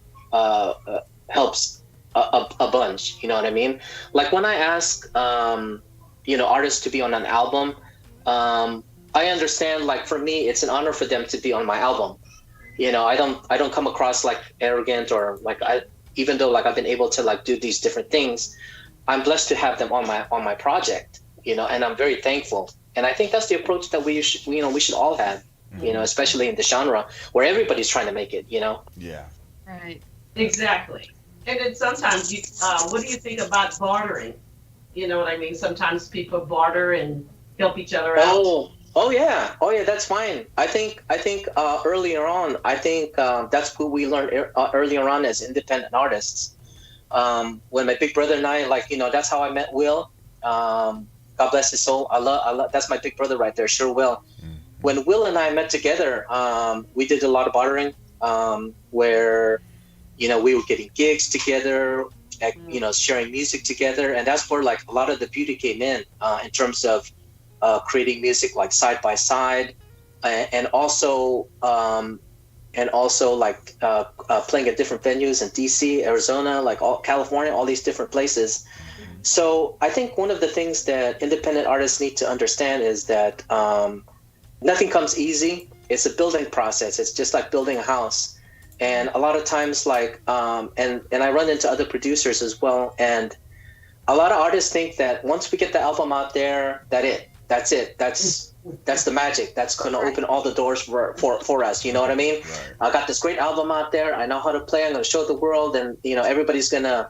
helps a bunch. You know what I mean? Like when I ask artists to be on an album, I understand, like for me it's an honor for them to be on my album. I don't come across like arrogant, or like even though like I've been able to like do these different things, I'm blessed to have them on my project, and I'm very thankful. And I think that's the approach that we should all have, especially in the genre where everybody's trying to make it, Yeah. Right. Exactly. And then sometimes what do you think about bartering? You know what I mean? Sometimes people barter and help each other out. Oh yeah, that's fine. I think earlier on, I think that's what we learned earlier on as independent artists. When my big brother and I, like that's how I met Will. God bless his soul. I love that's my big brother right there, sure Will. When Will and I met together, we did a lot of bartering, where we were getting gigs together, sharing music together, and that's where like a lot of the beauty came in terms of creating music like side by side, and also like playing at different venues in DC, Arizona, like California, all these different places. So I think one of the things that independent artists need to understand is that nothing comes easy. It's a building process. It's just like building a house. And a lot of times, like, and I run into other producers as well. And a lot of artists think that once we get the album out there, that's it. That's the magic. That's going to open all the doors for us. You know what I mean? Right. I got this great album out there. I know how to play. I'm going to show the world, and everybody's going to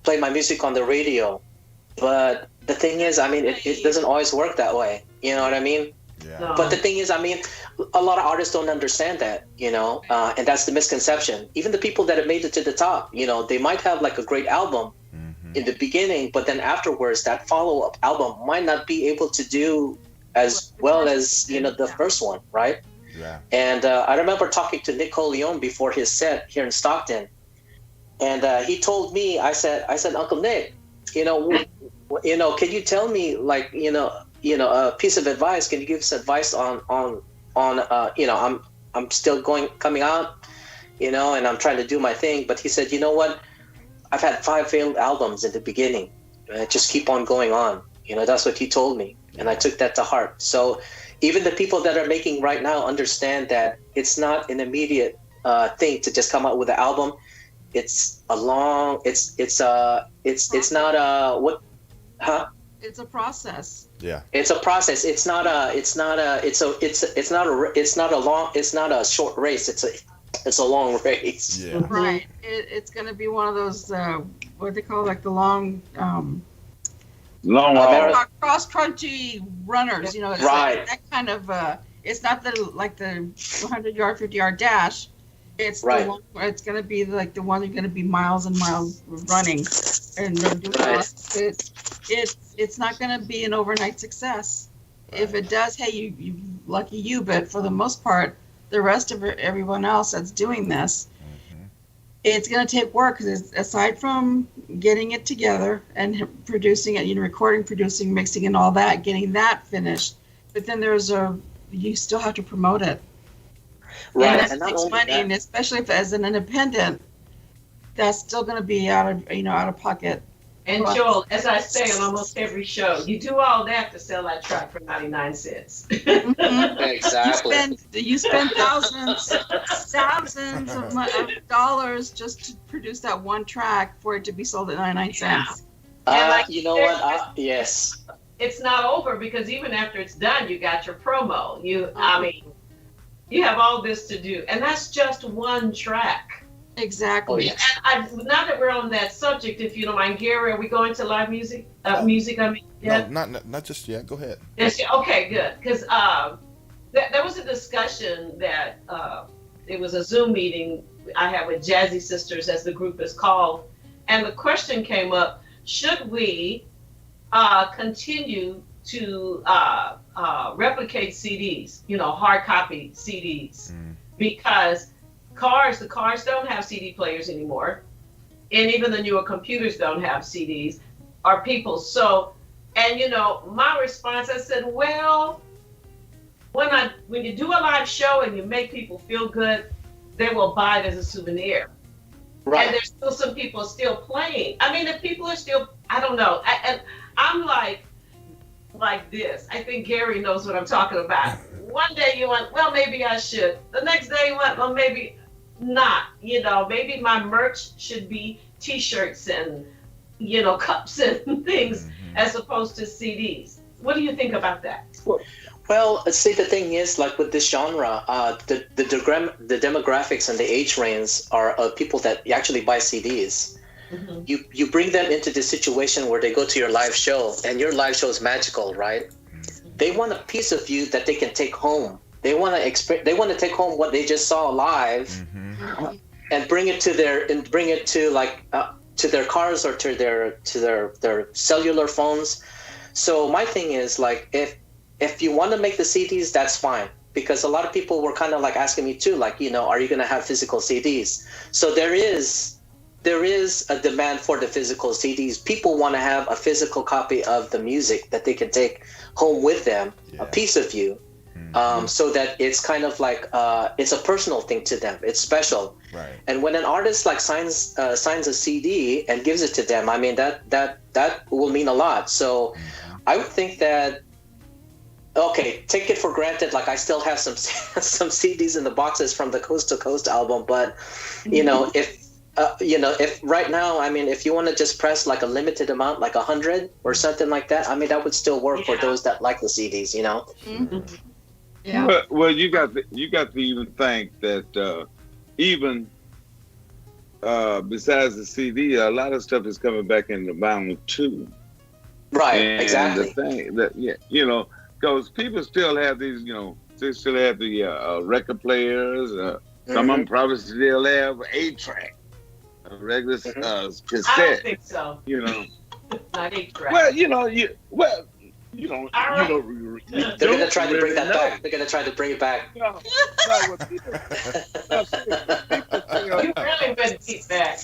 play my music on the radio. But the thing is, I mean, it doesn't always work that way. You know what I mean? Yeah. No. But the thing is, I mean, a lot of artists don't understand that, and that's the misconception. Even the people that have made it to the top, they might have like a great album in the beginning, but then afterwards, that follow-up album might not be able to do as well as, the first one, right? Yeah. And I remember talking to Nick Leone before his set here in Stockton, and he told me, I said, Uncle Nick, can you tell me, like, a piece of advice? Can you give us advice on I'm still coming out, and I'm trying to do my thing. But he said, you know what? I've had 5 failed albums in the beginning. Just keep on going on. That's what he told me, and I took that to heart. So even the people that are making right now understand that it's not an immediate thing to just come out with an album. It's a long. It's not a what, huh? It's a process. Yeah. It's a process. It's not a short race. It's a long race. Yeah. Right. It's going to be one of those what they call like the long Long haul. cross country runners. It's Right. like that kind of. It's not the 100-yard, 50-yard dash. It's Right. It's going to be like the one you're going to be miles and miles running, and it's not going to be an overnight success. Right. If it does, hey, you lucky you. But for the most part, the rest of everyone else that's doing this, it's going to take work, because aside from getting it together and producing it, recording, producing, mixing, and all that, getting that finished. But then you still have to promote it. Right. And that takes money, and especially if as an independent, that's still going to be out of pocket. And Joel, as I say on almost every show, you do all that to sell that track for 99 cents. Exactly. You spend thousands of dollars just to produce that one track for it to be sold at 99 cents. You know what? Yes. It's not over, because even after it's done, you got your promo. You have all this to do, and that's just one track. Exactly. Oh, Now that we're on that subject, if you don't mind, Gary, are we going to live music? Music, I mean, No, yeah. not just yet. Go ahead. Yes, yeah, okay, good. Because there was a discussion that it was a Zoom meeting I had with Jazzy Sisters, as the group is called, and the question came up: should we continue to replicate CDs? You know, hard copy CDs, because the cars don't have CD players anymore, and even the newer computers don't have CDs. Or people so. And you know, my response, I said, well, when you do a live show and you make people feel good, they will buy it as a souvenir. right. And there's still some people still playing. I mean, if people are still, I don't know. And I'm like this. I think Gary knows what I'm talking about. One day you went, well, maybe I should. The next day you went, well, maybe not. You know, maybe my merch should be T-shirts and, you know, cups and things as opposed to CDs. What do you think about that? Well, see, the thing is, like with this genre, the demographics and the age range are of people that actually buy CDs. Mm-hmm. You bring them into the situation where they go to your live show, and your live show is magical, right? They want a piece of you that they can take home. They want to They want to take home what they just saw live, and bring it to to their cars or to their cellular phones. So my thing is, like, if you want to make the CDs, that's fine, because a lot of people were kind of like asking me too, like, you know, are you going to have physical CDs? So there is a demand for the physical CDs. People want to have a physical copy of the music that they can take home with them, a piece of you, so that it's kind of like it's a personal thing to them. It's special. Right. And when an artist like signs a CD and gives it to them, I mean, that will mean a lot. So I would think that, okay, take it for granted, like I still have some CDs in the boxes from the Coast to Coast album, but you know, if right now, I mean, if you want to just press like a limited amount, like 100 or something like that, I mean, that would still work for those that like the CDs, you know. Yeah. Well, you got to even think that even besides the CD, a lot of stuff is coming back in the vinyl too. Right. And exactly. the thing that you know, because people still have these, you know, they still have the record players. Some of them probably still have 8-track, a regular cassette. I don't think so. You know. Not 8-track. Well, you know, you They're gonna try to bring that back. They're gonna try to bring it back. No, what people You really wouldn't keep back.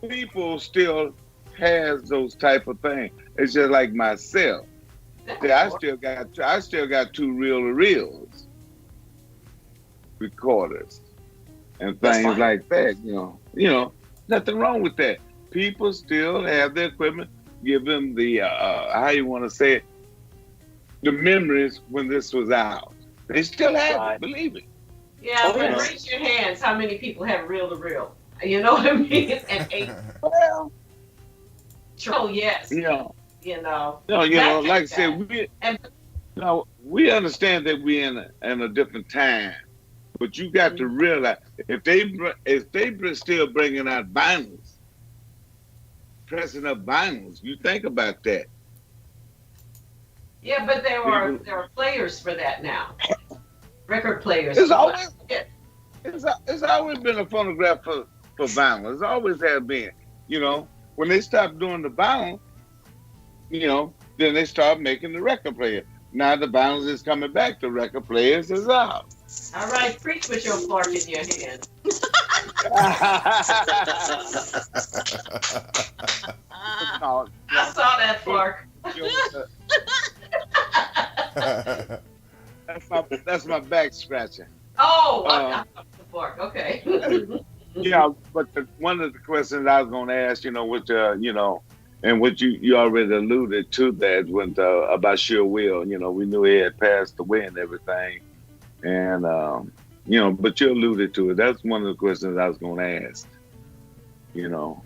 people still has those type of things. It's just like myself. I still got 2 reel-to-reels recorders and things like that. You know, nothing wrong with that. People still have their equipment. Give them the how you want to say it, the memories when this was out. They still have it, believe it. Yeah, but raise your hands. How many people have reel-to-reel? You know what I mean? And 8. Well, oh yes. You know. You know. No, you know, like I said, we understand that we're in a different time, but you got to realize if they still bringing out vinyls, pressing up vinyls, you think about that. Yeah, but there are players for that now. Record players. It's always been a phonograph for vinyl. It's always have been. You know, when they stopped doing the vinyl, you know, then they start making the record player. Now the vinyl is coming back. The record players is out. All right, preach with your fork in your hand. No, I saw that fork. That's my back scratching. Oh, I saw the fork. Okay. Yeah, but one of the questions I was going to ask, you know, with you know, and what you already alluded to that when about Sure Will, you know, we knew he had passed away and everything, and you know, but you alluded to it. That's one of the questions I was going to ask, you know,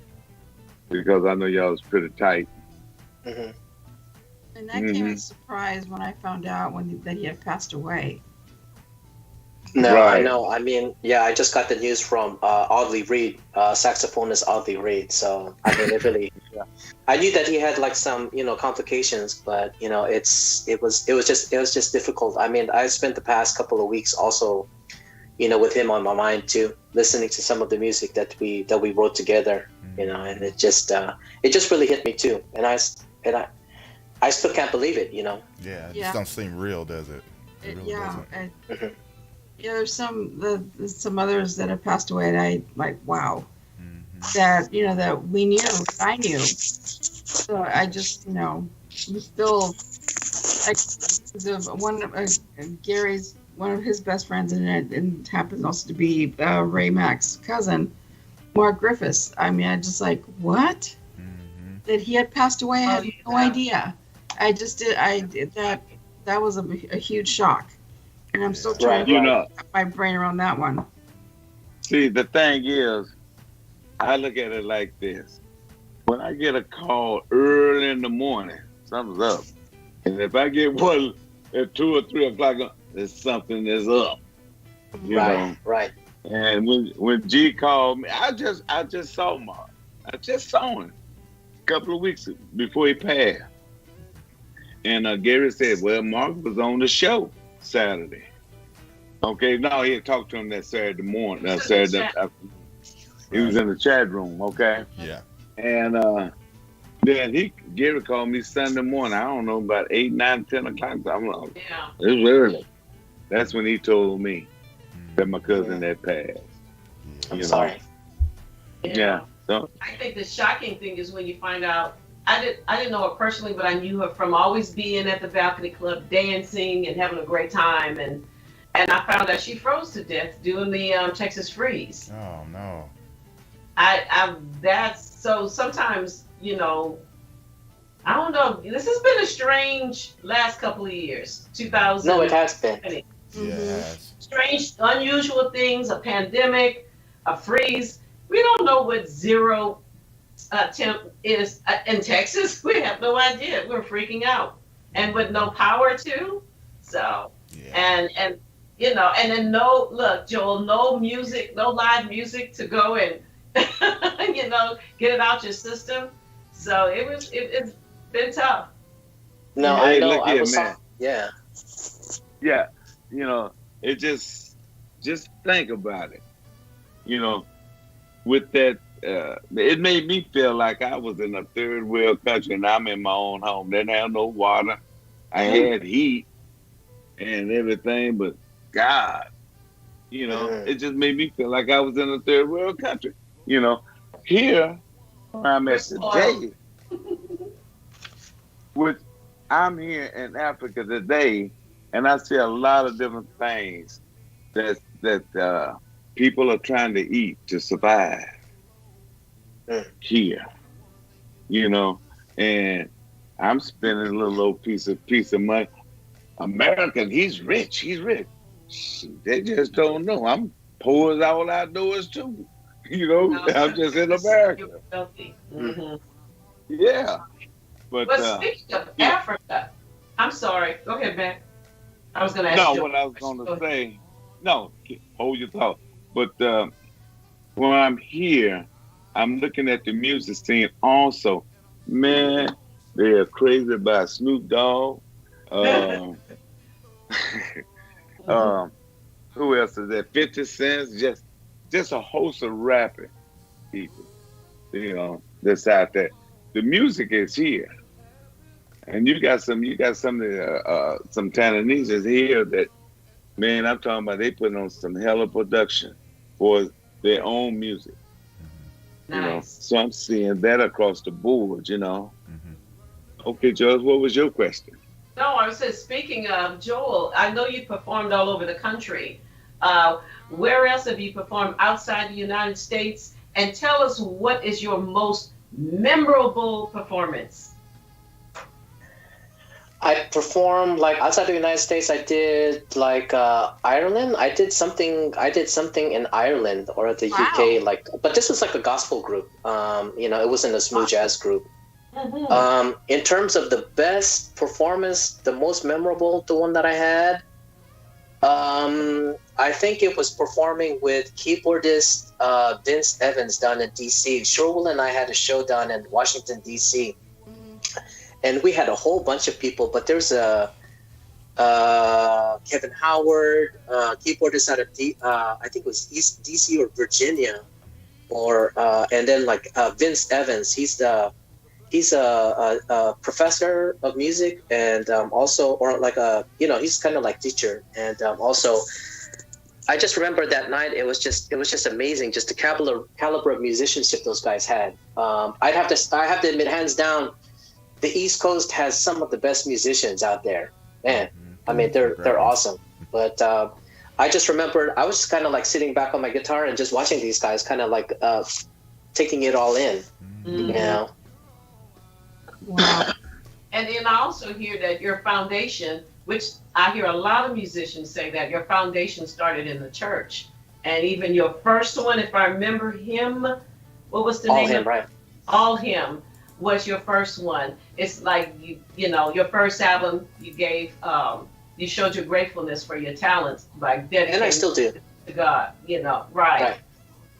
because I know y'all was pretty tight. And that came as a surprise when I found out that he had passed away. No, I Right. know. I mean, yeah, I just got the news from Audley Reed, saxophonist Audley Reed. So I mean, it really. Yeah. I knew that he had like some, complications, but it was just difficult. I mean, I spent the past couple of weeks also, with him on my mind too, listening to some of the music that we wrote together. And it just really hit me too. And I still can't believe it. Yeah, it Yeah. just don't seem real, does it? It really Yeah, doesn't. and Mhm. yeah. There's some others that have passed away, and I like wow Mhm. that we knew, that I knew. So I just we still like Gary's one of his best friends, and happens also to be Ray Mack's cousin, Mark Griffiths. I mean, I just like what Mhm. that he had passed away. I Oh, had no yeah. idea. I just did. I did that. That was a huge shock, and I'm still Yeah. trying Right, to You right. know, wrap my brain around that one. see, the thing is, I look at it like this. When I get a call early in the morning, something's up. And if I get one at 2 or 3 o'clock, there's something that's up, you Right, know. right. And when G called me, I just saw Mark. I just saw him a couple of weeks before he passed. And Gary said, "Well, Mark was on the show Saturday." Okay, no, he had talked to him that Saturday morning. He was in the Saturday, chat. he was in the chat room. Okay, Yeah. and then Gary called me Sunday morning. I don't know, about 8, 9, 10 o'clock. I'm like, Yeah. it was early. That's when he told me that my Mhm. cousin had passed. I'm You know. sorry. Yeah. So I think the shocking thing is when you find out. I didn't know her personally, but I knew her from always being at the balcony club, dancing and having a great time, and I found out she froze to death doing the Texas freeze. Oh no. That's so. Sometimes I don't know. This has been a strange last couple of years. 2000. No, it has been. Yeah, it has. Strange, unusual things. A pandemic, a freeze. We don't know what zero temp is in Texas. We have no idea. We're freaking out, and with no power too. So Yeah. and and then Joel, no music, no live music to go and get it out your system. So it's been tough. No, Hey, I know. look I here, was. man. Yeah. yeah, it just think about it. With that, it made me feel like I was in a third world country and I'm in my own home. Didn't have no water. I had heat and everything, but God, it just made me feel like I was in a third world country. Here where I'm at today, which I'm here in Africa today, and I see a lot of different things that people are trying to eat to survive here, and I'm spending a little old piece of money. American, he's rich. Shoot, they just don't know. I'm poor as all outdoors too. I'm just in America. You're wealthy. Mhm. Yeah, but But speaking of yeah. Africa, I'm sorry. Go ahead, Mac. I was going to ask No, you. what I was going to say, no, hold your thought. But when I'm here, I'm looking at the music scene also. Man, they are crazy about Snoop Dogg. Who else is there? 50 Cent, just a host of rapping people, that's out there. The music is here. And you got some Tanzanians here that, man, I'm talking about they putting on some hella production for their own music. Nice. So I'm seeing that across the board, Mhm. Okay, George, what was your question? No, I was just speaking of Joel. I know you performed all over the country. Where else have you performed outside the United States? And tell us, what is your most memorable performance? I performed like outside the United States. I did like Ireland. I did something in Ireland or the UK. But this was like a gospel group. It wasn't a smooth jazz group. Mhm. In terms of the best performance, the most memorable, the one that I had, I think it was performing with keyboardist Vince Evans down in DC. Sherwell and I had a show down in Washington DC, and we had a whole bunch of people. But there's a Kevin Howard, keyboardist out of I think it was East DC or Virginia, or and then like Vince Evans. He's a professor of music, and also, or like he's kind of like teacher, and also. I just remember that night. It was just amazing, just the caliber of musicianship those guys had. I have to admit, hands down, the East Coast has some of the best musicians out there. Man, I mean, they're awesome. But I just remember I was just kind of like sitting back on my guitar and just watching these guys, kind of like taking it all in. You know. Wow. And then I also hear that your foundation, which I hear a lot of musicians say that your foundation started in the church. And even your first one, if I remember him, what was the All name? Him, right? All Him was your first one. It's like, you know, your first album you gave, you showed your gratefulness for your talents by dedicating And I still do. to God, you know, right.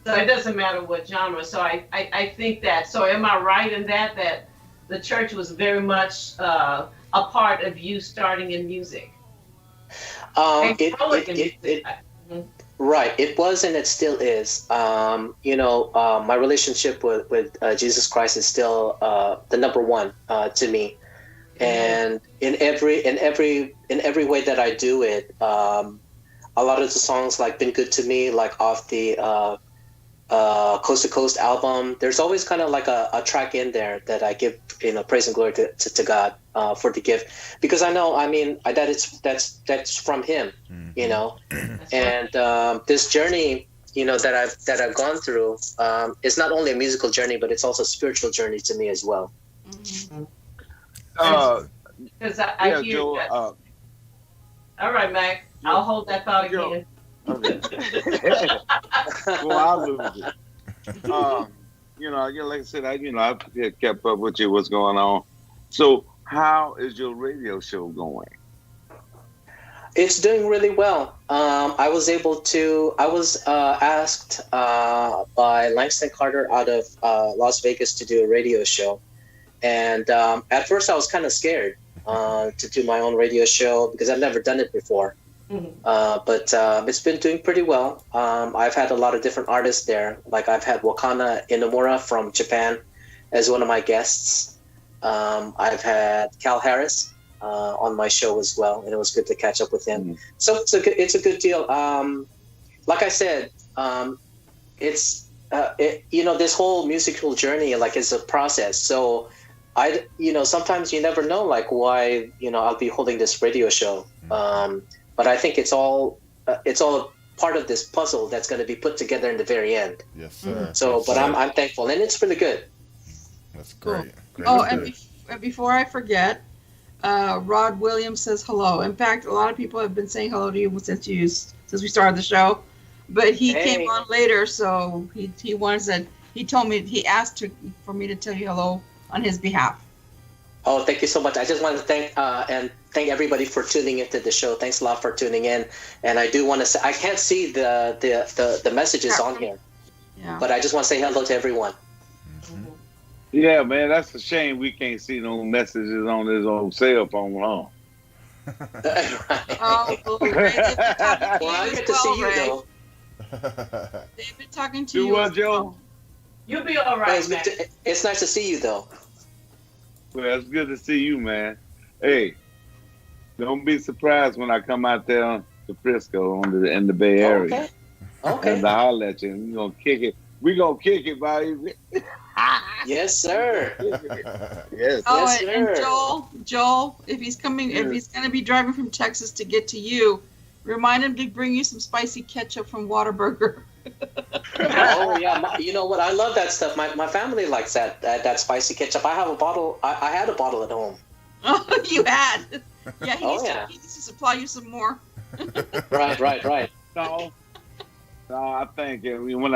So it doesn't matter what genre. So I think that, so am I right in that the church was very much a part of you starting in music? Right. It was, and it still is. My relationship with Jesus Christ is still the number one to me, and in every way that I do it, a lot of the songs like "Been Good to Me," like off the Coast to Coast album, there's always kind of like a track in there that I give praise and glory to God for the gift, because I know, I mean, that's from Him, and this journey that I've gone through is not only a musical journey, but it's also a spiritual journey to me as well. Because I hear Joe, that. All right, Mac, I'll hold that thought again. Okay. Well, I'll lose it. Like I said, I've kept up with you, what's going on. So, how is your radio show going? It's doing really well. I was asked by Langston Carter out of Las Vegas to do a radio show. And at first I was kind of scared to do my own radio show because I've never done it before. But it's been doing pretty well. I've had a lot of different artists there. Like I've had Wakana Inamura from Japan as one of my guests. I've had Cal Harris on my show as well, and it was good to catch up with him. So it's a good deal. Like I said, it's this whole musical journey like is a process. So sometimes you never know like why I'll be holding this radio show. But I think it's all part of this puzzle that's going to be put together in the very end. Yes, sir. So, yes, but sir. I'm thankful, and it's really good. That's great. Great. Oh, and before I forget, Rod Williams says hello. In fact, a lot of people have been saying hello to you since we started the show, but he came on later, so he asked for me to tell you hello on his behalf. Oh, thank you so much. I just want to thank everybody for tuning into the show. Thanks a lot for tuning in. And I do want to say, I can't see the messages on here, but I just want to say hello to everyone. Yeah, man, that's a shame we can't see no messages on his own cell phone, huh? Oh, Ray, well, I get to see you, though. They've been talking to Do you. what, Joe? You'll be all right, man. It's nice to see you, though. Well, it's good to see you, man. Hey, don't be surprised when I come out there to Frisco in the Bay Area. Okay. And to holler at you. We're gonna kick it. We're gonna kick it, buddy. Yes, sir. Yes. Oh, Yes, and sir. Joel, if he's coming, if he's gonna be driving from Texas to get to you, remind him to bring you some spicy ketchup from Whataburger. Oh yeah, you know what? I love that stuff. My family likes that spicy ketchup. I have a bottle. I had a bottle at home. Oh, you had? Yeah, he Oh, needs to supply you some more. Right. No, I think when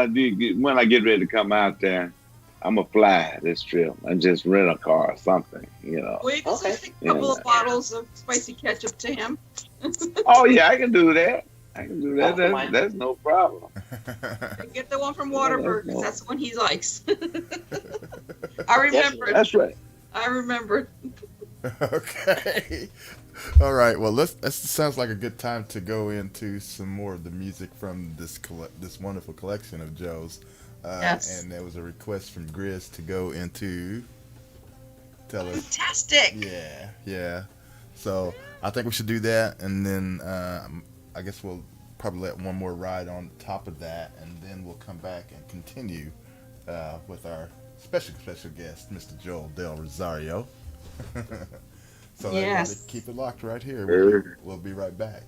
I get ready to come out there, I'm gonna fly this trip and just rent a car or something, Well, you can send a couple of bottles of spicy ketchup to him. Oh yeah, I can do that. I can do that. Oh, come on. That's no problem. Get the one from Yeah, Waterford, 'cause no- that's the one he likes. I remember. That's right. I remember. Okay. All right. Well, that sounds like a good time to go into some more of the music from this wonderful collection of Joe's. Yes. And there was a request from Grizz to go into. Tell us. Fantastic. Yeah. Yeah. So I think we should do that, and then I guess we'll probably let one more ride on top of that, and then we'll come back and continue with our special guest, Mr. Joel Del Rosario. So Yes. everybody keep it locked right here. We'll be right back.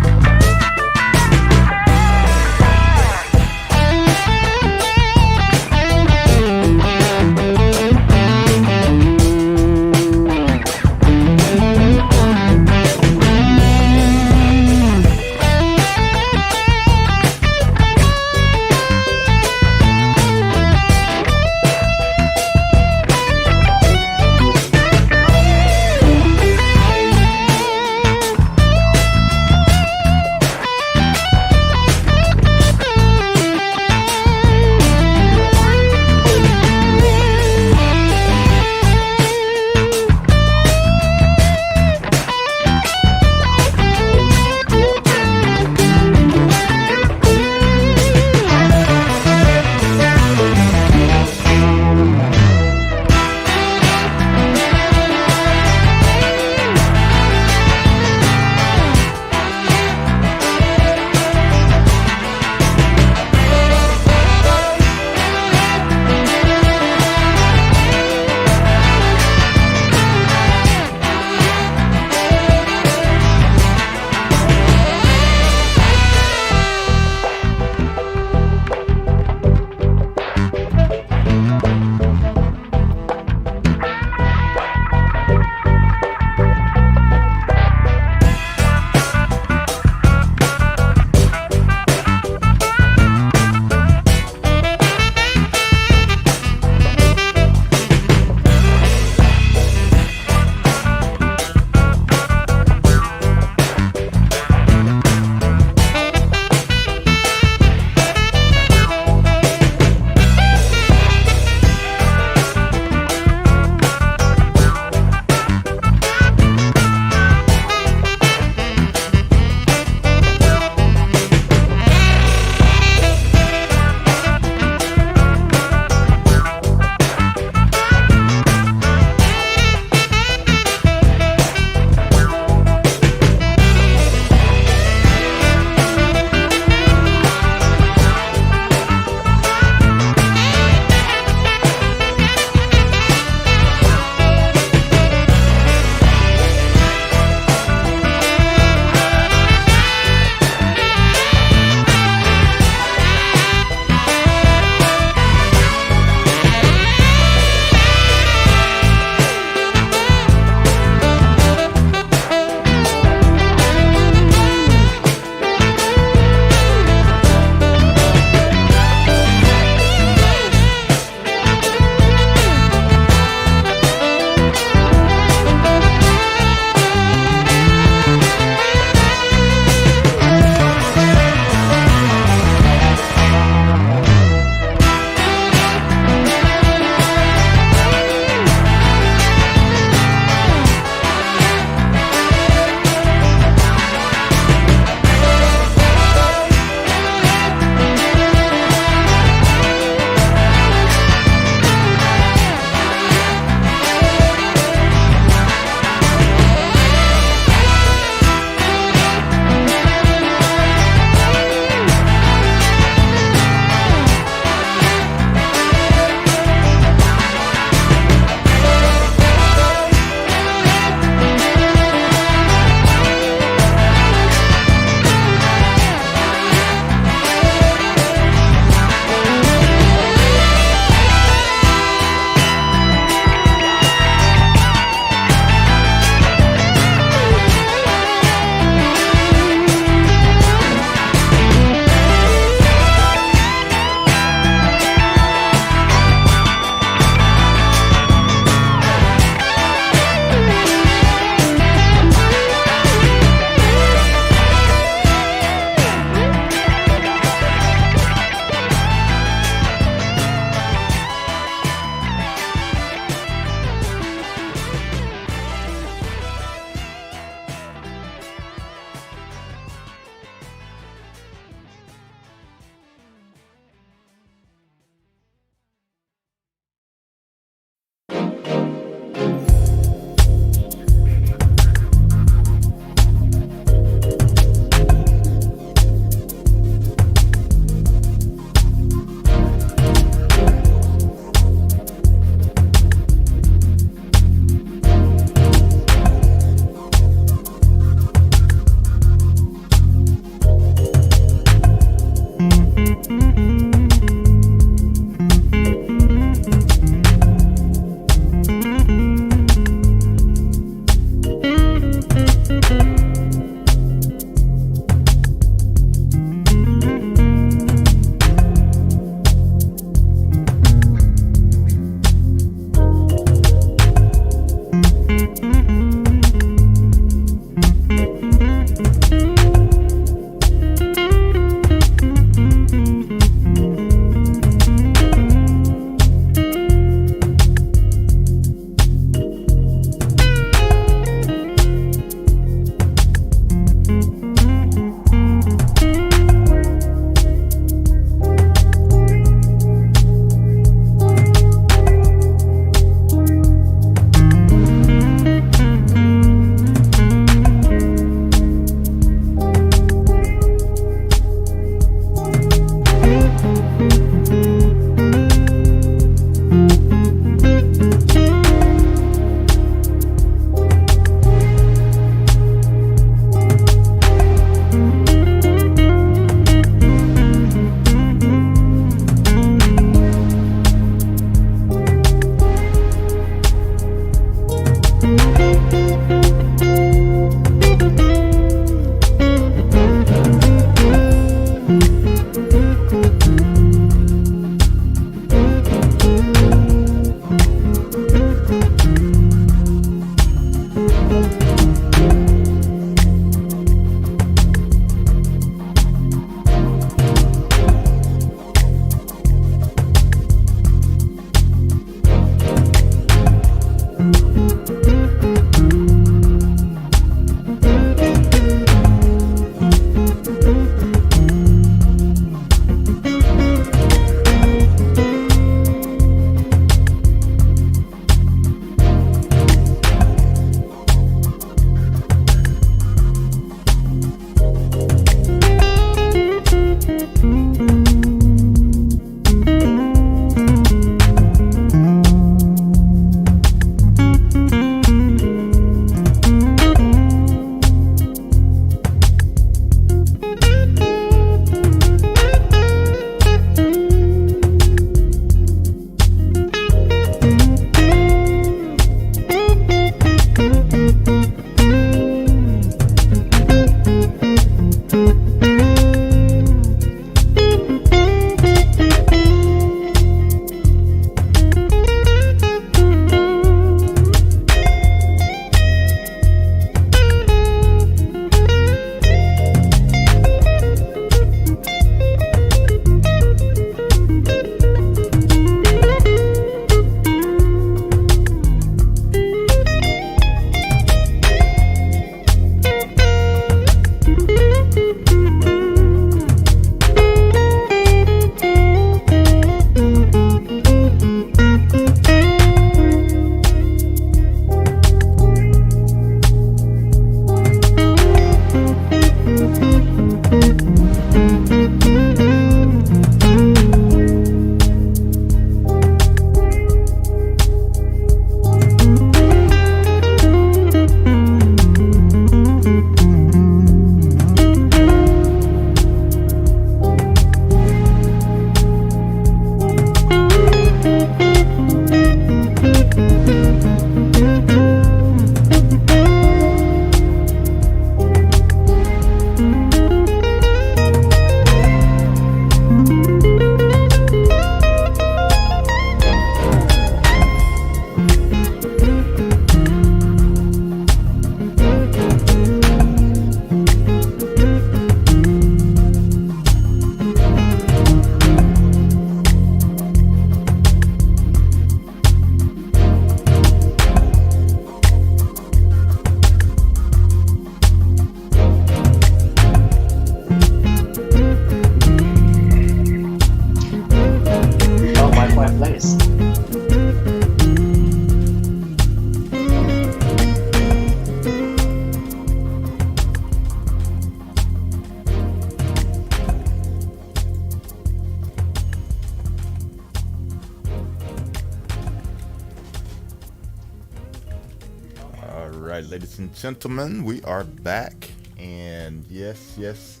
right, ladies and gentlemen, we are back, and yes,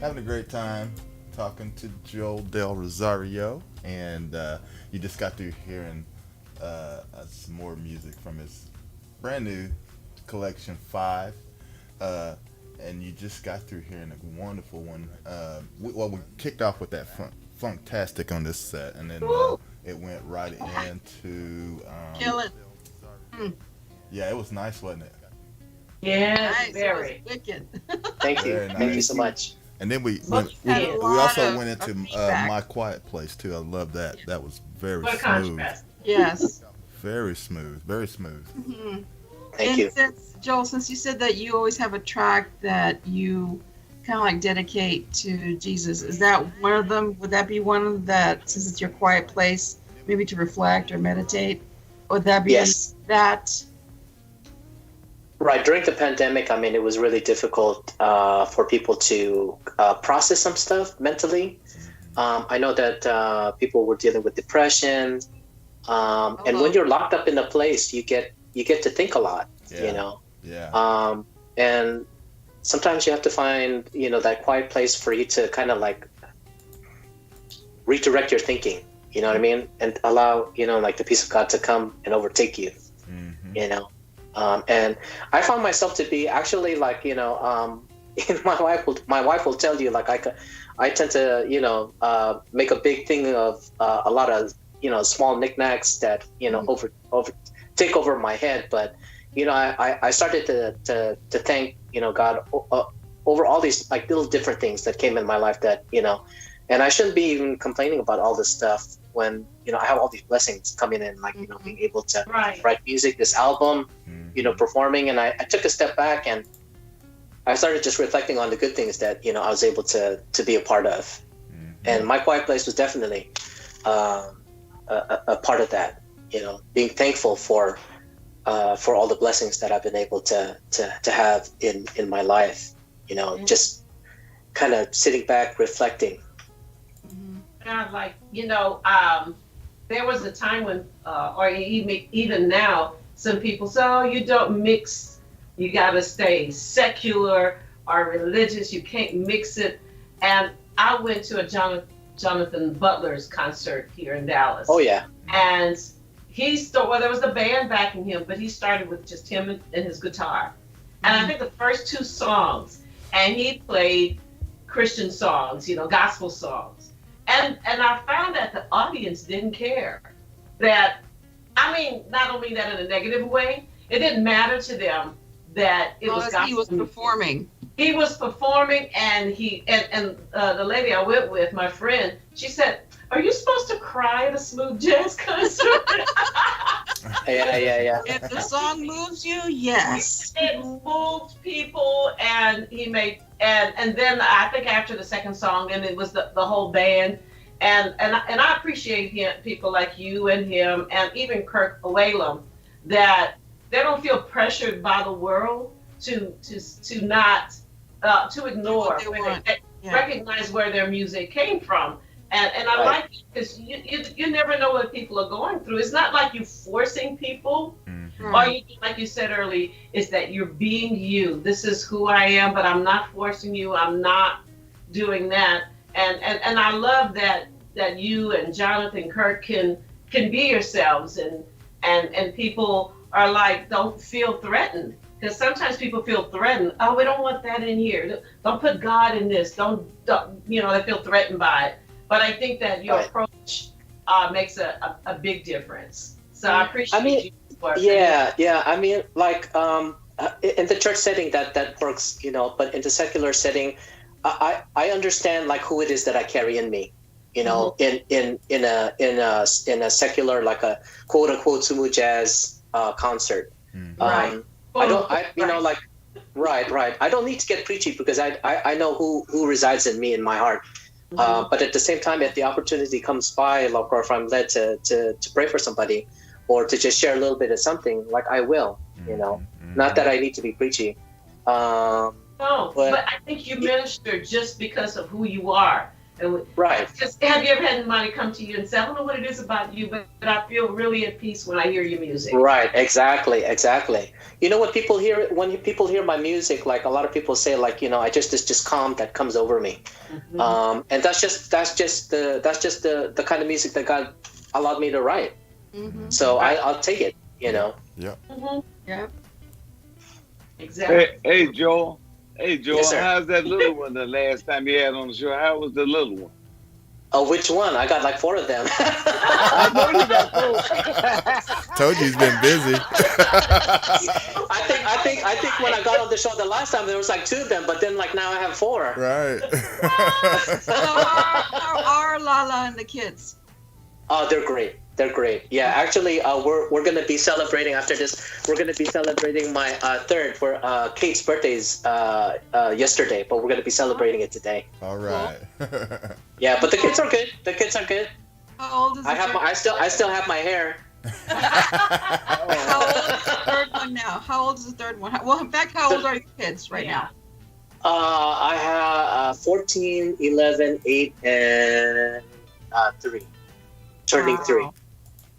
having a great time talking to Joel Del Rosario, and you just got through hearing some more music from his brand new collection Five, and you just got through hearing a wonderful one. We kicked off with that funktastic on this set, and then it went right into Kill it. yeah, it was nice, wasn't it? Yes, Nice. It very. was wicked. Thank you. Very Thank you nice. so much. And then we Had a we lot also of- went of into feedback. My Quiet Place too. I love that. That was very What a smooth, contrast. Yes. very smooth, very smooth. Mhm. Thank and you. Since you said that you always have a track that you kind of like dedicate to Jesus, is that one of them? Would that be one of that, since it's your quiet place, maybe to reflect or meditate? Would that be Yes. that? Right. During the pandemic, I mean, it was really difficult for people to process some stuff mentally. I know that people were dealing with depression, and when you're locked up in a place, you get to think a lot. Yeah. You know, Yeah. and sometimes you have to find that quiet place for you to kind of like redirect your thinking. You know what I mean, and allow like the peace of God to come and overtake you. Mm-hmm. You know. And I found myself to be actually like my wife will tell you like I tend to make a big thing of a lot of small knickknacks that over take over my head, but I started to thank God over all these like little different things that came in my life that and I shouldn't be even complaining about all this stuff when I have all these blessings coming in, like being able to write music, this album, performing, and I took a step back and I started just reflecting on the good things that I was able to be a part of, and My Quiet Place was definitely a part of that. Being thankful for all the blessings that I've been able to have in my life. Just kind of sitting back, reflecting. God, like there was a time when, or even now, some people say, "Oh, you don't mix. You gotta stay secular or religious. You can't mix it." And I went to a Jonathan Butler's concert here in Dallas. Oh yeah. And there was a band backing him, but he started with just him and his guitar. And I think the first two songs, and he played Christian songs, gospel songs. And I found that the audience didn't care. That, I mean, not only that in a negative way, it didn't matter to them that it was gospel. He was performing. He was performing, and the lady I went with, my friend, she said, "Are you supposed to cry at a smooth jazz concert?" Yeah. If the song moves you, yes. It moved people, and he made and then I think after the second song, then it was the whole band, and I appreciate people like you and him, and even Kirk Whalum, that they don't feel pressured by the world to not to ignore, recognize where their music came from. And I like it because you never know what people are going through. It's not like you forcing people. All you do, like you said earlier, is that you're being you. This is who I am, but I'm not forcing you. I'm not doing that. And I love that you and Jonathan Kirk can be yourselves, and people are like, don't feel threatened. Because sometimes people feel threatened. Oh, we don't want that in here. Don't put God in this. Don't they feel threatened by it. But I think that your approach makes a big difference. So I appreciate you. Yeah. I mean, like in the church setting that works, but in the secular setting, I understand like who it is that I carry in me. In a secular, like a quote unquote smooth jazz concert. Right. I don't need to get preachy because I know who resides in me in my heart. But at the same time, if the opportunity comes by, like, or if I'm led to pray for somebody, or to just share a little bit of something, like I will, not that I need to be preachy. No, but I think you minister just because of who you are. And Right. just have you ever had anybody come to you and say, I don't know what it is about you, but I feel really at peace when I hear your music. Right, exactly. You know, when people hear my music, like a lot of people say, like, you know, it's just calm that comes over me. Mm-hmm. And that's just the kind of music that God allowed me to write. Mm-hmm. So Right. I'll take it, you know. Yeah. Mm-hmm. Yep. Exactly. Hey, Joel. Hey, Joel. Yes, sir. How's that little one? The last time you had on the show, how was the little one? Oh, which one? I got like 4 of them. I know you got four. Told you he's been busy. I think when I got on the show the last time there was like 2 of them, but then like now I have 4. Right. So how are Lala and the kids? Oh, they're great. They're great. Yeah, actually, we're gonna be celebrating after this. We're gonna be celebrating my third for Kate's birthday's yesterday, but we're gonna be celebrating it today. All right. Yeah, but the kids are good. The kids are good. How old is the I still have my hair. How old is the third one now? How old is the third one? Well, in fact, how old are your kids right now? I have 14, 11, 8, and 3. Turning 3.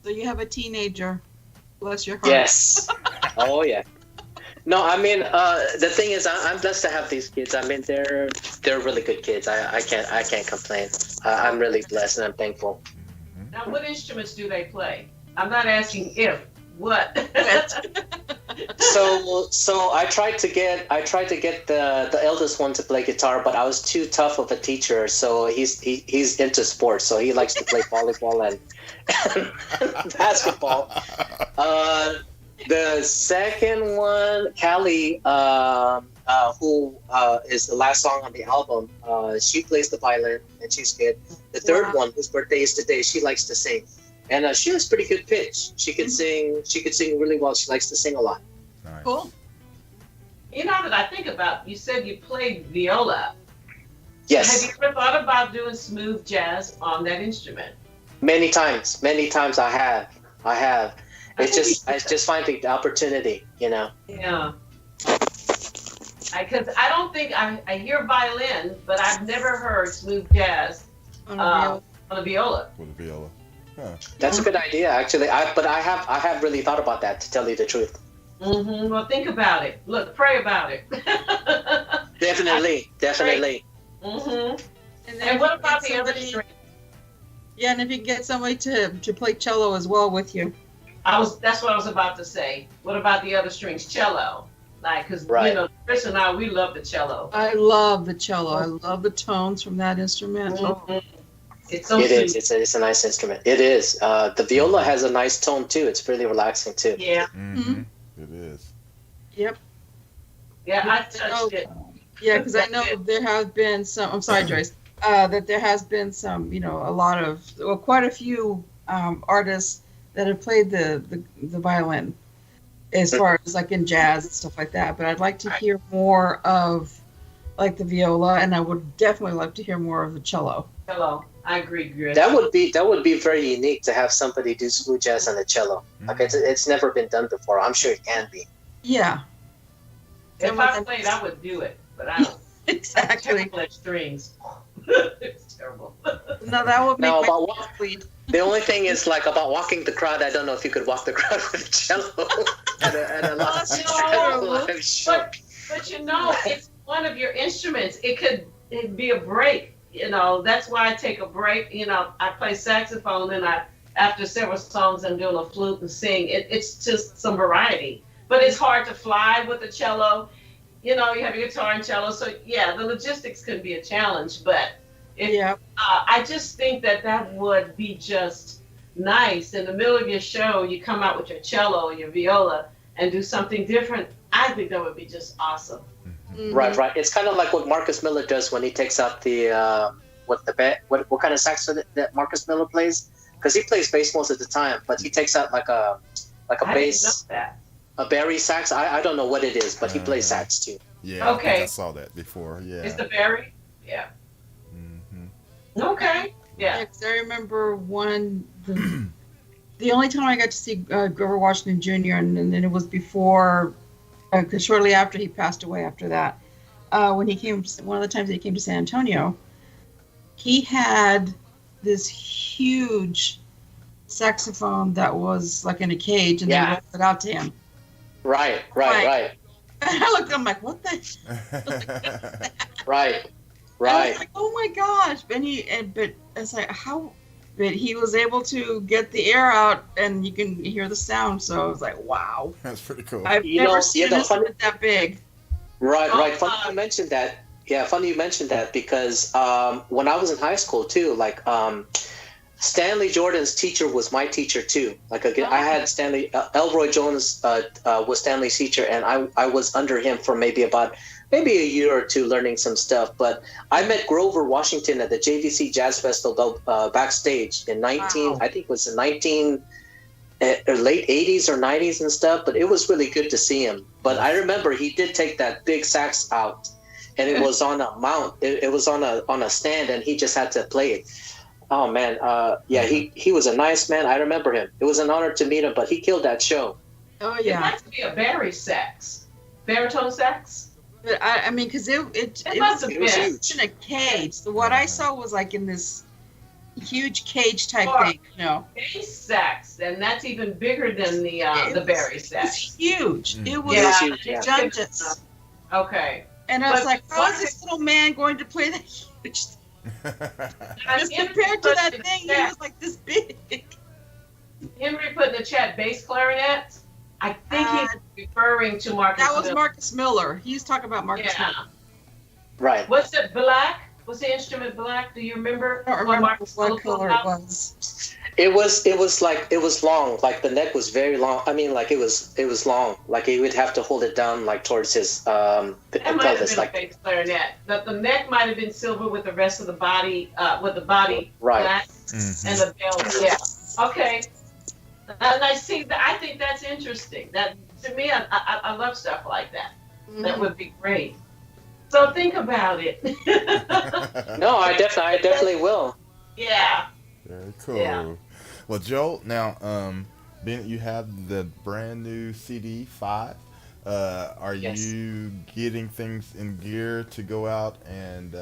So you have a teenager. Bless your heart. Yes. Oh yeah. No, I mean the thing is, I'm blessed to have these kids. I mean they're really good kids. I can't complain. I'm really blessed and I'm thankful. Now, what instruments do they play? I'm not asking if. What? So I tried to get the eldest one to play guitar, but I was too tough of a teacher. So he's into sports. So he likes to play volleyball and basketball. The second one, Callie, who is the last song on the album, she plays the violin and she's good. The third one, whose birthday is today, she likes to sing, and she has pretty good pitch. She could sing. She could sing really well. She likes to sing a lot. Nice. Cool. You know that I think about, you said you played viola. Yes, Have you ever thought about doing smooth jazz on that instrument? many times I have. I just find the opportunity, you know. Yeah. Because I don't think I hear violin, but I've never heard smooth jazz On a viola. on a viola. With a viola. Huh. That's a good idea, actually. I have really thought about that, to tell you the truth. Mm-hmm. Well, think about it. Look, pray about it. Definitely. Mm-hmm. And what about the other string? Yeah, and if you get somebody to play cello as well with you. That's what I was about to say. What about the other strings? Cello. Like, because, Right. you know, Chris and I, we love the cello. I love the cello. I love the tones from that instrument. Mhm. It's so It is. soothing. It's a nice instrument. It is. The viola has a nice tone too. It's really relaxing too. Yeah. Mm-hmm. It is. Yep. Yeah, I touched it. Yeah, because I know there have been some. I'm sorry, Joyce. That there has been some. Quite a few artists that have played the violin, as far as like in jazz and stuff like that. But I'd like to hear more of like the viola, and I would definitely like to hear more of the cello. Cello. I agree, Chris. That would be very unique to have somebody do smooth jazz on the cello. Like it's never been done before. I'm sure it can be. Yeah. If I played, I would do it, but I don't. Exactly. I'm terrible at strings. It's terrible. No, that would make No, my about heart bleed. The only thing is like about walking the crowd. I don't know if you could walk the crowd with a cello at a live show. But you know, it's one of your instruments. It'd be a break. You know, that's why I take a break. You know, I play saxophone, and after several songs, I'm doing a flute and sing. It's just some variety. But it's hard to fly with the cello. You know, you have your guitar and cello, so yeah, the logistics could be a challenge. But I just think that would be just nice. In the middle of your show, you come out with your cello and your viola and do something different. I think that would be just awesome. Mm-hmm. Right. It's kind of like what Marcus Miller does when he takes out the what kind of sax that Marcus Miller plays, because he plays bass most of the time, but he takes out like a bass. Didn't know that. A Barry sax. I don't know what it is, but he plays sax too. Yeah. Okay. I think I saw that before. Yeah. Is the Barry? Yeah. Mm-hmm. Okay. Yeah. Because I remember the only time I got to see Grover Washington Jr. and then it was before, because shortly after he passed away. After that, when he came, one of the times that he came to San Antonio, he had this huge saxophone that was like in a cage, and they rolled it out to him. Right. And I looked at him like, what the? Right. I was like, oh my gosh! But it's like how, but he was able to get the air out, and you can hear the sound. So I was like, wow, That's pretty cool. I've never seen an instrument that big. Right. Funny you mentioned that. Yeah, funny you mentioned that because when I was in high school too, like Stanley Jordan's teacher was my teacher too. Like I had Stanley Elroy Jones was Stanley's teacher, and I was under him for maybe a year or two learning some stuff. But I met Grover Washington at the JVC Jazz Festival backstage in I think it was in late 80s or 90s and stuff. But it was really good to see him. But I remember he did take that big sax out, and it was on a mount. It was on a stand, and he just had to play it. Oh man, he was a nice man. I remember him. It was an honor to meet him, but he killed that show. Oh yeah, it has to be a baritone sax. But I mean, because it must have been in a cage. So what I saw was like in this huge cage type thing, you know. Bass sax, and that's even bigger than the bari sax. It's huge. Mm. It was gigantic. Okay. And I was like, how is this little man going to play that huge? Just compared to that thing, he was like this big. Henry put in the chat bass clarinet. I think he's referring to Marcus. That was Miller. Marcus Miller. He's talking about Marcus Miller. Right. What's it? Black? Was the instrument black? Do you remember? I don't remember what color it was. It was long. Like the neck was very long. I mean, like it was long. Like he would have to hold it down like towards his That might have pelvis. been a bass clarinet. The neck might have been silver with the rest of the body, with the body black and the bell. Yeah. Okay. And I think that's interesting. That to me, I love stuff like that. Mm-hmm. That would be great. So think about it. No, I definitely will. Yeah. Very cool. Yeah. Well, Joel, now, being that you have the brand new CD 5, are you getting things in gear to go out and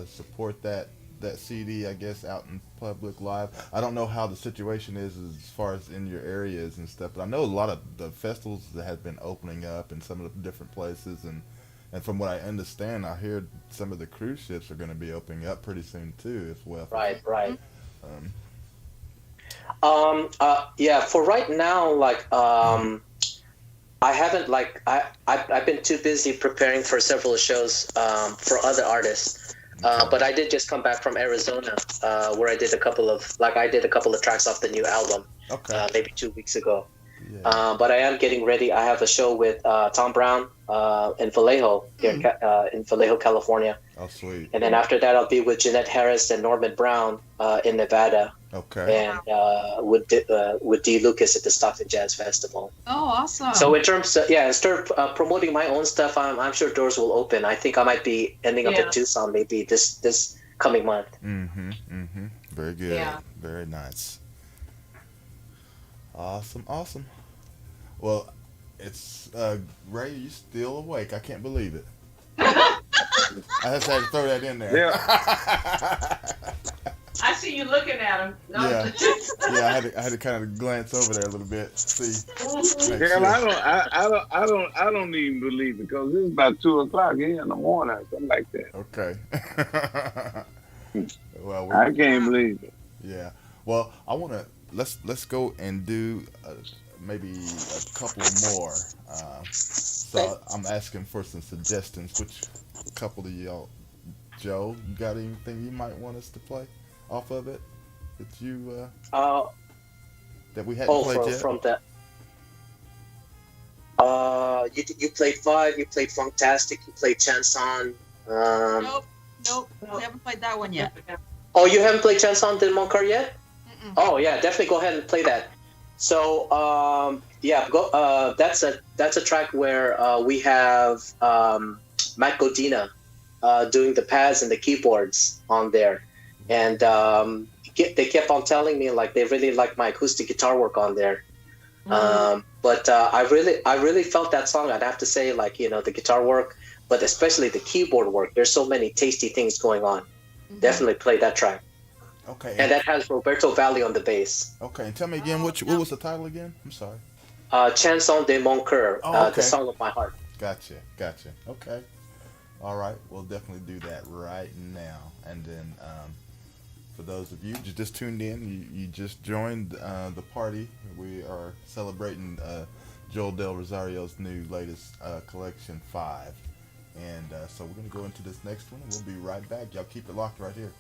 support that CD, I guess, out in public live? I don't know how the situation is as far as in your areas and stuff, but I know a lot of the festivals that have been opening up in some of the different places, and from what I understand, I hear some of the cruise ships are going to be opening up pretty soon too, as well. Right. For right now, like I haven't I've been too busy preparing for several shows for other artists. But I did just come back from Arizona, where I did a couple of tracks off the new album, maybe 2 weeks ago. Yeah. But I am getting ready. I have a show with Tom Brown in Vallejo, in Vallejo, California. Oh, sweet. And then after that, I'll be with Jeanette Harris and Norman Brown in Nevada. Okay. And with D. Lucas at the Stockton Jazz Festival. Oh, awesome. So in terms of promoting my own stuff, I'm sure doors will open. I think I might be ending up in Tucson maybe this coming month. Mm-hmm. Very good. Yeah. Very nice. Awesome. Well, it's Ray, you still awake? I can't believe it. I just had to throw that in there. Yeah. I see you looking at him. No. Yeah. I had to kind of glance over there a little bit, see. Girl, sure. I don't even believe it because it's about 2:00 here in the morning, or something like that. Okay. Well, I can't believe it. Yeah. Well, I want to let's go and do maybe a couple more. So I'm asking for some suggestions. Which couple of y'all, Joe, you got anything you might want us to play off of it that you that we hadn't played yet? From that. You played Five. You played Funktastic. You played Chanson. Nope. We haven't played that one yet. Oh, you haven't played Chanson de Mon Cœur yet? Mm-mm. Oh yeah, definitely go ahead and play that. So that's a track where we have Matt Godina doing the pads and the keyboards on there, and they kept on telling me like they really like my acoustic guitar work on there. Mm-hmm. But I really felt that song. I'd have to say, like, the guitar work, but especially the keyboard work. There's so many tasty things going on. Definitely play that track. Okay. And that has Roberto Valli on the bass. Okay. And tell me again what was the title again? I'm sorry. Chanson de mon cœur, Oh, okay. the song of my heart. Gotcha. Okay. All right. We'll definitely do that right now. And then for those of you just tuned in, you just joined the party. We are celebrating Joel Del Rosario's new latest collection 5. And so we're going to go into this next one, and we'll be right back. Y'all keep it locked right here.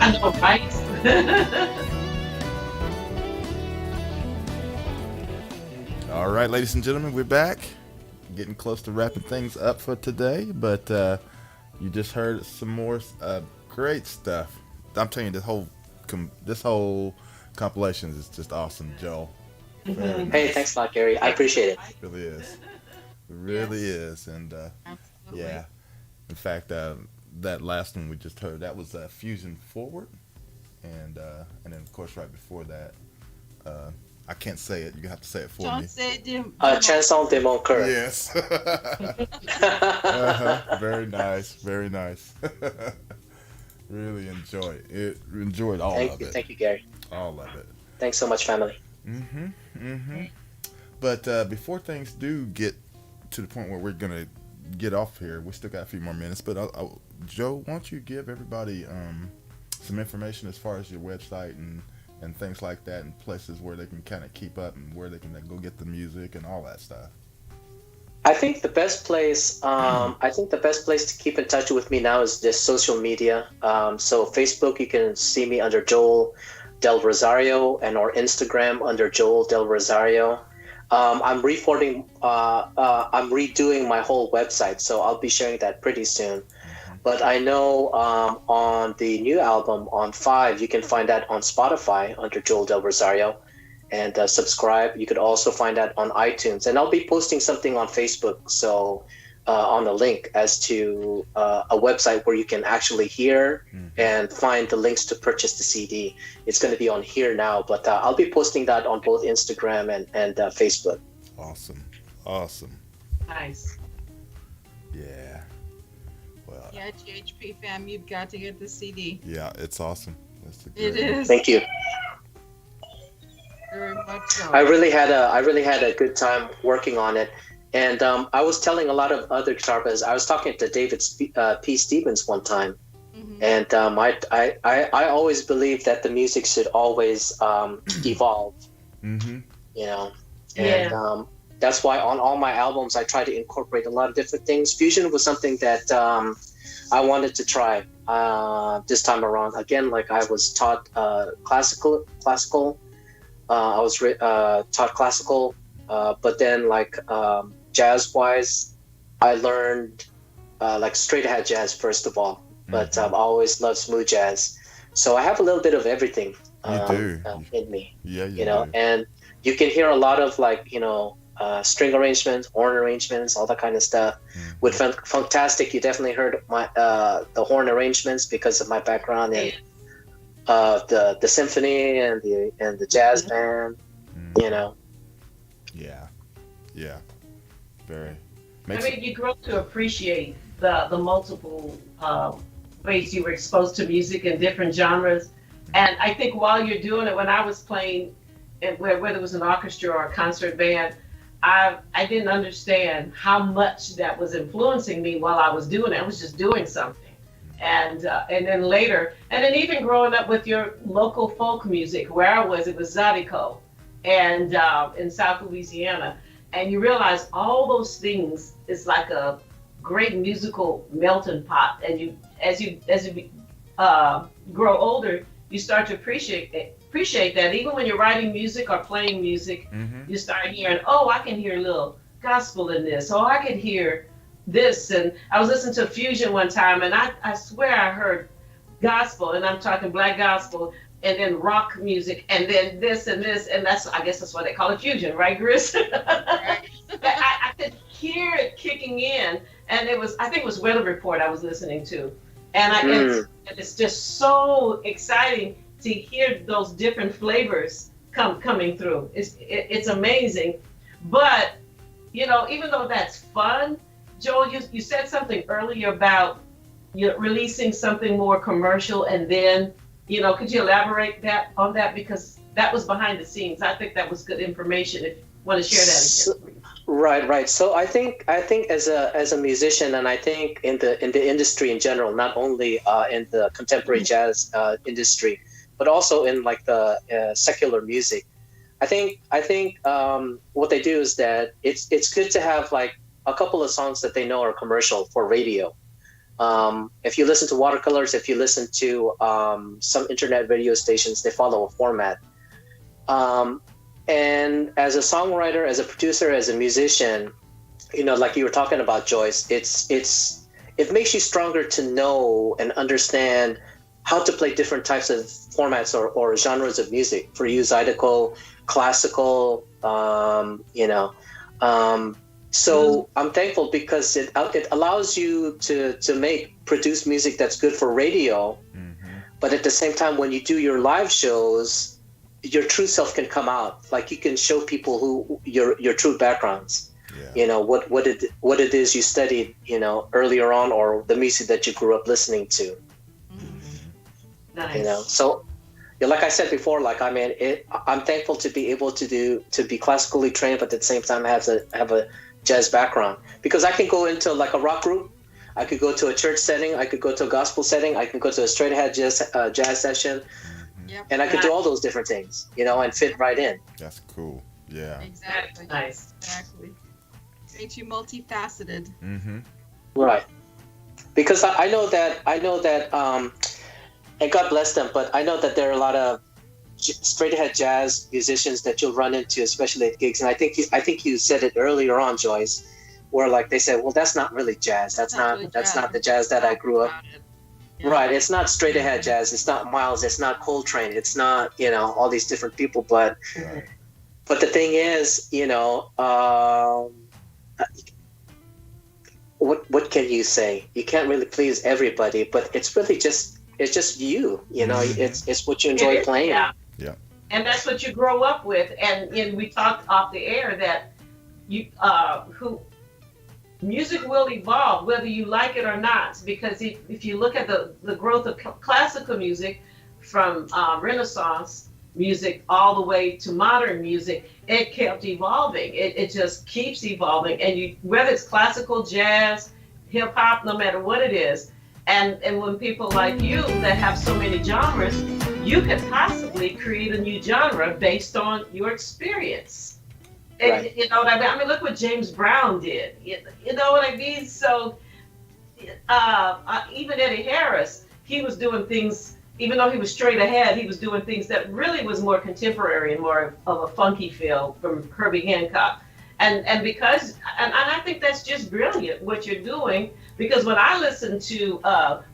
I know, right? All right, ladies and gentlemen, we're back. Getting close to wrapping things up for today, but you just heard some more great stuff. I'm telling you, this whole compilation is just awesome, Joel. Very Hey, nice. thanks a lot, Gary. I appreciate it. It really is. It really is, and Absolutely. yeah. In fact, that last one we just heard, that was Fusion Forward, and then of course right before that, I can't say it. You have to say it for John me. said, Chanson de mon cœur. Yes. Very nice. Very nice. Really enjoyed all of it. Thank you, Gary. All of it. Thanks so much, family. But before things do get to the point where we're gonna get off here, we still got a few more minutes. But Joe, why don't you give everybody some information as far as your website and things like that, and places where they can kind of keep up and where they can go get the music and all that stuff. I think the best place, to keep in touch with me now is just social media. So Facebook, you can see me under Joel Del Rosario, and or Instagram under Joel Del Rosario. I'm redoing my whole website, so I'll be sharing that pretty soon. But I know on the new album on 5, you can find that on Spotify under Joel Del Rosario, and subscribe. You could also find that on iTunes, and I'll be posting something on Facebook, so on a link as to a website where you can actually hear and find the links to purchase the CD. It's going to be on here now, but I'll be posting that on both Instagram and Facebook. Awesome. Nice. Yeah. Well. Yeah, GHP fam, you've got to get the CD. Yeah, it's awesome. It is. Thank you. Very much so. I really had a good time working on it, and I was telling a lot of other guitar players. I was talking to David P. Stevens one time, and I always believe that the music should always evolve. You know, and that's why on all my albums I try to incorporate a lot of different things. Fusion was something that I wanted to try this time around. Again, like I was taught classical. I was taught classical, but then like jazz-wise, I learned like straight ahead jazz first of all. But I always loved smooth jazz, so I have a little bit of everything in me. Yeah, you know, and you can hear a lot of like string arrangements, horn arrangements, all that kind of stuff. With Funktastic, you definitely heard my the horn arrangements because of my background in the symphony and the jazz band. You know. Yeah. Very. You grow to appreciate the multiple ways you were exposed to music in different genres. And I think while you're doing it, when I was playing, whether it was an orchestra or a concert band, I didn't understand how much that was influencing me while I was doing it. I was just doing something. And then later, and then even growing up with your local folk music, where I was, it was Zydeco, and in South Louisiana. And you realize all those things is like a great musical melting pot. And you, as you grow older, you start to appreciate that. Even when you're writing music or playing music, you start hearing, oh, I can hear a little gospel in this. Oh, I can hear this. And I was listening to Fusion one time, and I swear I heard gospel, and I'm talking black gospel, and then rock music, and then this and this, and I guess that's why they call it fusion, right, Gris? I could hear it kicking in, and I think it was Weather Report I was listening to, and it's just so exciting to hear those different flavors coming through. It's amazing, but even though that's fun, Joel, you said something earlier about releasing something more commercial, and then could you elaborate on that, because that was behind the scenes. I think that was good information. If you want to share that again. Right. So I think as a musician, and I think in the industry in general, not only in the contemporary jazz industry, but also in like the secular music, I think what they do is that it's good to have like a couple of songs that they know are commercial for radio. If you listen to Watercolors, if you listen to some internet radio stations, they follow a format. And as a songwriter, as a producer, as a musician, like you were talking about, Joyce, it makes you stronger to know and understand how to play different types of formats or genres of music. For you, zydeco, classical, so I'm thankful because it allows you to produce music that's good for radio, but at the same time, when you do your live shows, your true self can come out. Like you can show people who your true backgrounds. Yeah. What it is you studied, earlier on, or the music that you grew up listening to. Nice. So like I said before, I'm thankful to be able to be classically trained, but at the same time have a jazz background, because I can go into like a rock group, I could go to a church setting, I could go to a gospel setting, I can go to a straight ahead jazz session, and I could do all those different things, and fit right in. That's cool. Yeah. Exactly. Nice. Exactly. Makes you multifaceted. Right. Because I know that, and God bless them, but I know that there are a lot of straight ahead jazz musicians that you'll run into, especially at gigs. And I think you said it earlier on, Joyce, where like they said, well, that's not really jazz. That's not the jazz that I grew up. Yeah. Right. It's not straight ahead jazz. It's not Miles. It's not Coltrane. It's not, all these different people. But the thing is, what can you say? You can't really please everybody, but it's really just you, it's what you enjoy playing. Yeah. Yeah. And that's what you grow up with. And we talked off the air that music will evolve whether you like it or not, because if you look at the growth of classical music from Renaissance music all the way to modern music, it kept evolving. It just keeps evolving, and whether it's classical, jazz, hip hop, no matter what it is. And when people like you that have so many genres, you could possibly create a new genre based on your experience. Right. And, you know what I mean? I mean, look what James Brown did. You know what I mean? So even Eddie Harris, he was doing things, even though he was straight ahead, he was doing things that really was more contemporary and more of a funky feel from Herbie Hancock. And I think that's just brilliant what you're doing, because when I listened to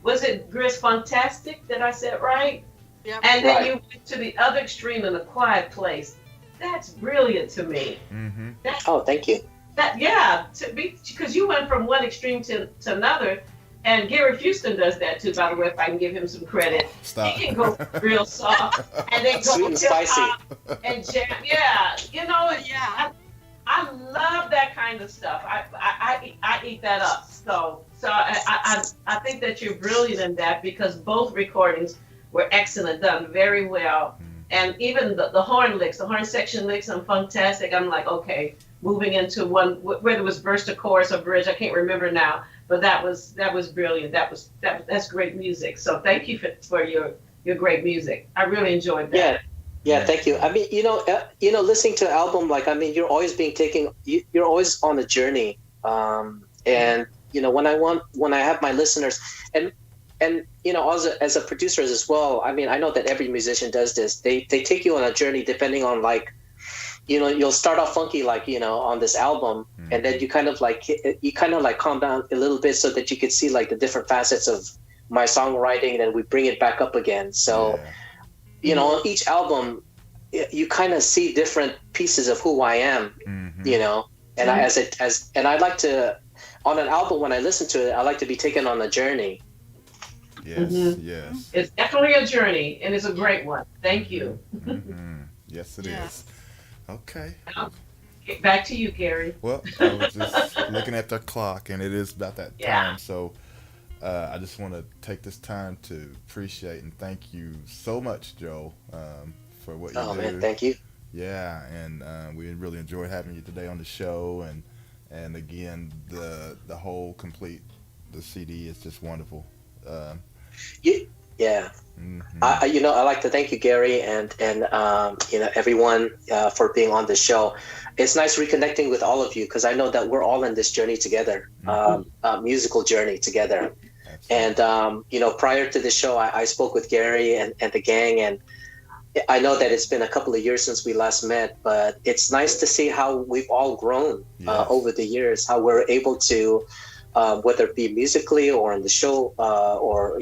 was it Gris Fantastic that I said right? Yep. And then Right. you went to the other extreme in A Quiet Place. That's brilliant to me. Oh, thank you. Because you went from one extreme to another. And Gary Houston does that too, by the way, if I can give him some credit. Stop. He can go real soft and then go Sweet and hip spicy. hop and jam. Yeah, I love that kind of stuff. I eat that up. So I think that you're brilliant in that, because both recordings were excellent, done very well. And even the horn licks, the horn section licks, I'm fantastic. I'm like, okay, moving into one, whether it was burst or chorus or bridge, I can't remember now. But that was brilliant. That's great music. So thank you for your great music. I really enjoyed that. Yeah. Thank you. I mean, listening to an album, you're always you're always on a journey. And when I have my listeners, and as a producer as well, I mean, I know that every musician does this. They take you on a journey depending on you'll start off funky, on this album, and then you kind of calm down a little bit so that you could see the different facets of my songwriting, and then we bring it back up again. So, on each album, you kind of see different pieces of who I am, and I like to, on an album, when I listen to it, I like to be taken on a journey. Yes. It's definitely a journey, and it's a great one. Thank you. Yes, it is. Okay. Back to you, Gary. Well, I was just looking at the clock, and it is about that time. So I just want to take this time to appreciate and thank you so much, Joe, for what you do. Oh, man, thank you. Yeah, and we really enjoyed having you today on the show, and again, the whole the CD is just wonderful. Yeah. I like to thank you, Gary, and everyone for being on the show. It's nice reconnecting with all of you, because I know that we're all in this journey together, musical journey together. And prior to the show, I spoke with Gary and the gang, and I know that it's been a couple of years since we last met, but it's nice to see how we've all grown over the years, how we're able to, whether it be musically or in the show, or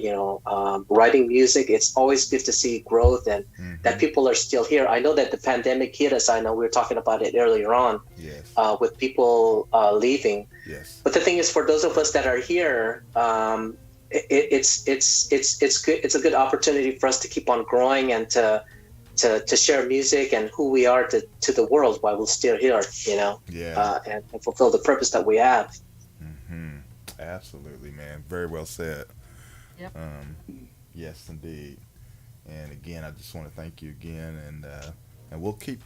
writing music. It's always good to see growth, and that people are still here. I know that the pandemic hit us. I know we were talking about it earlier on, with people leaving. Yes. But the thing is, for those of us that are here, it's good. It's a good opportunity for us to keep on growing and to share music and who we are to the world while we're still here, and fulfill the purpose that we have. Absolutely, man. Very well said. Yep. Yes, indeed. And again, I just want to thank you again, and we'll keep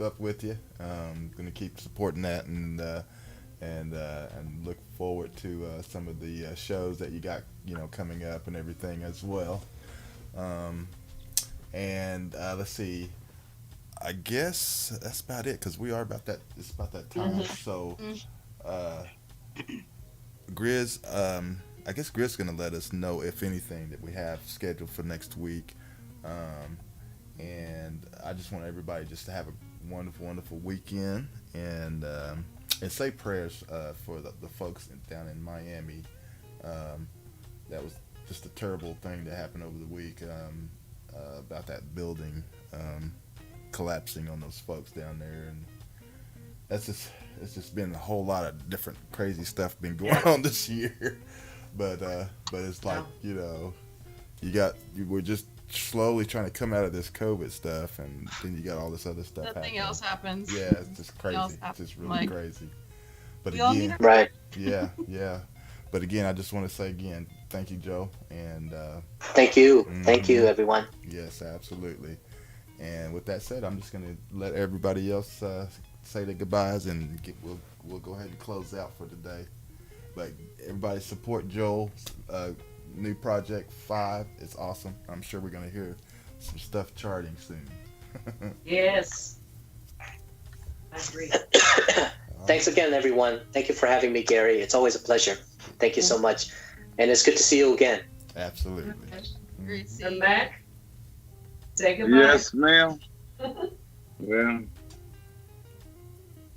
up with you. Going to keep supporting that, and look forward to some of the shows that you got coming up and everything as well. And let's see. I guess that's about it, because we are about that. It's about that time. So, Grizz, I guess Grizz gonna let us know if anything that we have scheduled for next week. And I just want everybody just to have a wonderful, wonderful weekend, and say prayers for the folks down in Miami. That was just a terrible thing that happened over the week. About that building collapsing on those folks down there, and it's just been a whole lot of different crazy stuff been going on this year. But it's like we're just slowly trying to come out of this COVID stuff, and then you got all this other stuff. Nothing else happens. Yeah, it's just crazy. It's just really crazy. But again, right? Yeah. But again, I just want to say again, thank you, Joe, and thank you, thank you, everyone. Yes, absolutely. And with that said, I'm just going to let everybody else say their goodbyes, and we'll go ahead and close out for today. But everybody support Joel's new project 5. It's awesome. I'm sure we're going to hear some stuff charting soon. Yes, I agree. Thanks again, everyone. Thank you for having me, Gary. It's always a pleasure. Thank you so much. And it's good to see you again. Absolutely. Great to see And you. Mac, say goodbye. Yes, ma'am.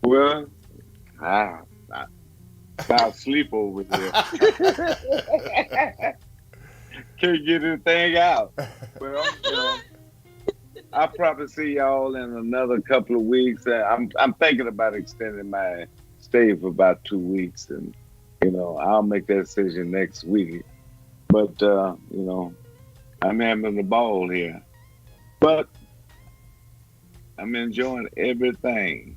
Well, I'll sleep over there. Can't get anything out. Well, I'll probably see y'all in another couple of weeks. I'm thinking about extending my stay for about 2 weeks, and I'll make that decision next week. But I'm having a ball here. But I'm enjoying everything.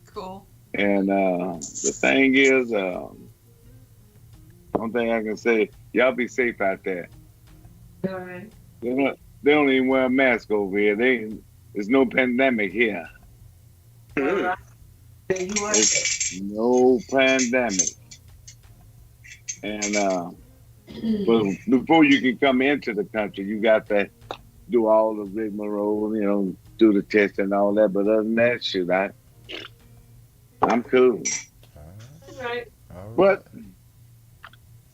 Cool. And the thing is, one thing I can say, y'all be safe out there. All right. They don't even wear a mask over here. There's no pandemic here. All right. Then you are safe. It's no pandemic. And but before you can come into the country, you got to do all the rigmarole, do the test and all that. But other than that, shit, I'm cool. All right. But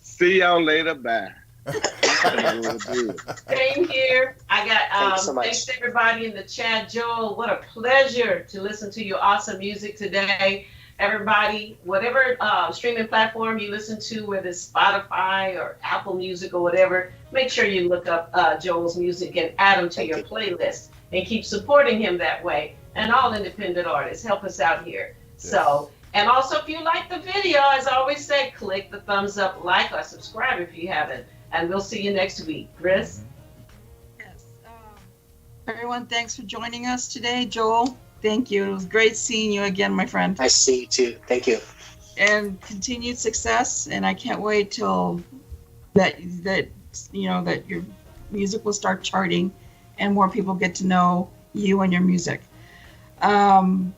see y'all later. Bye. Same here. I got Thank you so much. thanks to everybody in the chat. Joel, what a pleasure to listen to your awesome music today. Everybody, whatever streaming platform you listen to, whether it's Spotify or Apple Music or whatever, make sure you look up Joel's music and add him to your playlist, and keep supporting him that way. And all independent artists, help us out here. Yes. So, and also if you like the video, as I always say, click the thumbs up, like, or subscribe if you haven't. And we'll see you next week. Chris? Yes. Everyone, thanks for joining us today. Joel, thank you. It was great seeing you again, my friend. I see you too. Thank you. And continued success. And I can't wait till that your music will start charting and more people get to know you and your music. And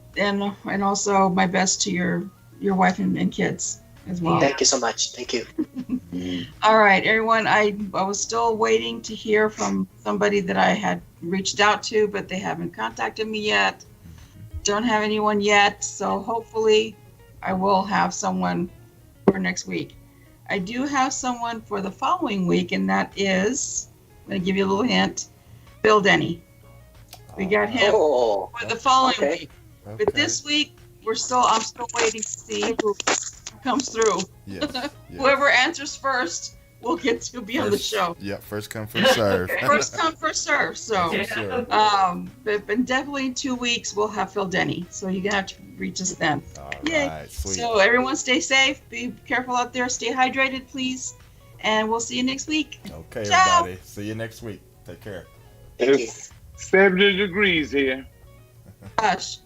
also my best to your wife and kids as well. Thank you so much. Thank you. All right, everyone. I was still waiting to hear from somebody that I had reached out to, but they haven't contacted me yet. Don't have anyone yet, so hopefully I will have someone for next week. I do have someone for the following week, and that is, I'm going to give you a little hint, Bill Denny. We got him Oh, for the following okay. week. But this week, I'm still waiting to see who comes through. Yes, yes. Whoever answers first will get to be on the show. Yeah, first come, first serve. First come, first serve. So, For sure. but definitely in 2 weeks we'll have Phil Denny. So you're gonna have to reach us then. All Yay. right, sweet. So everyone stay safe, be careful out there, stay hydrated, please, and we'll see you next week. Okay, Ciao. everybody. See you next week. Take care. Thank you. It's 70 degrees here. Hush.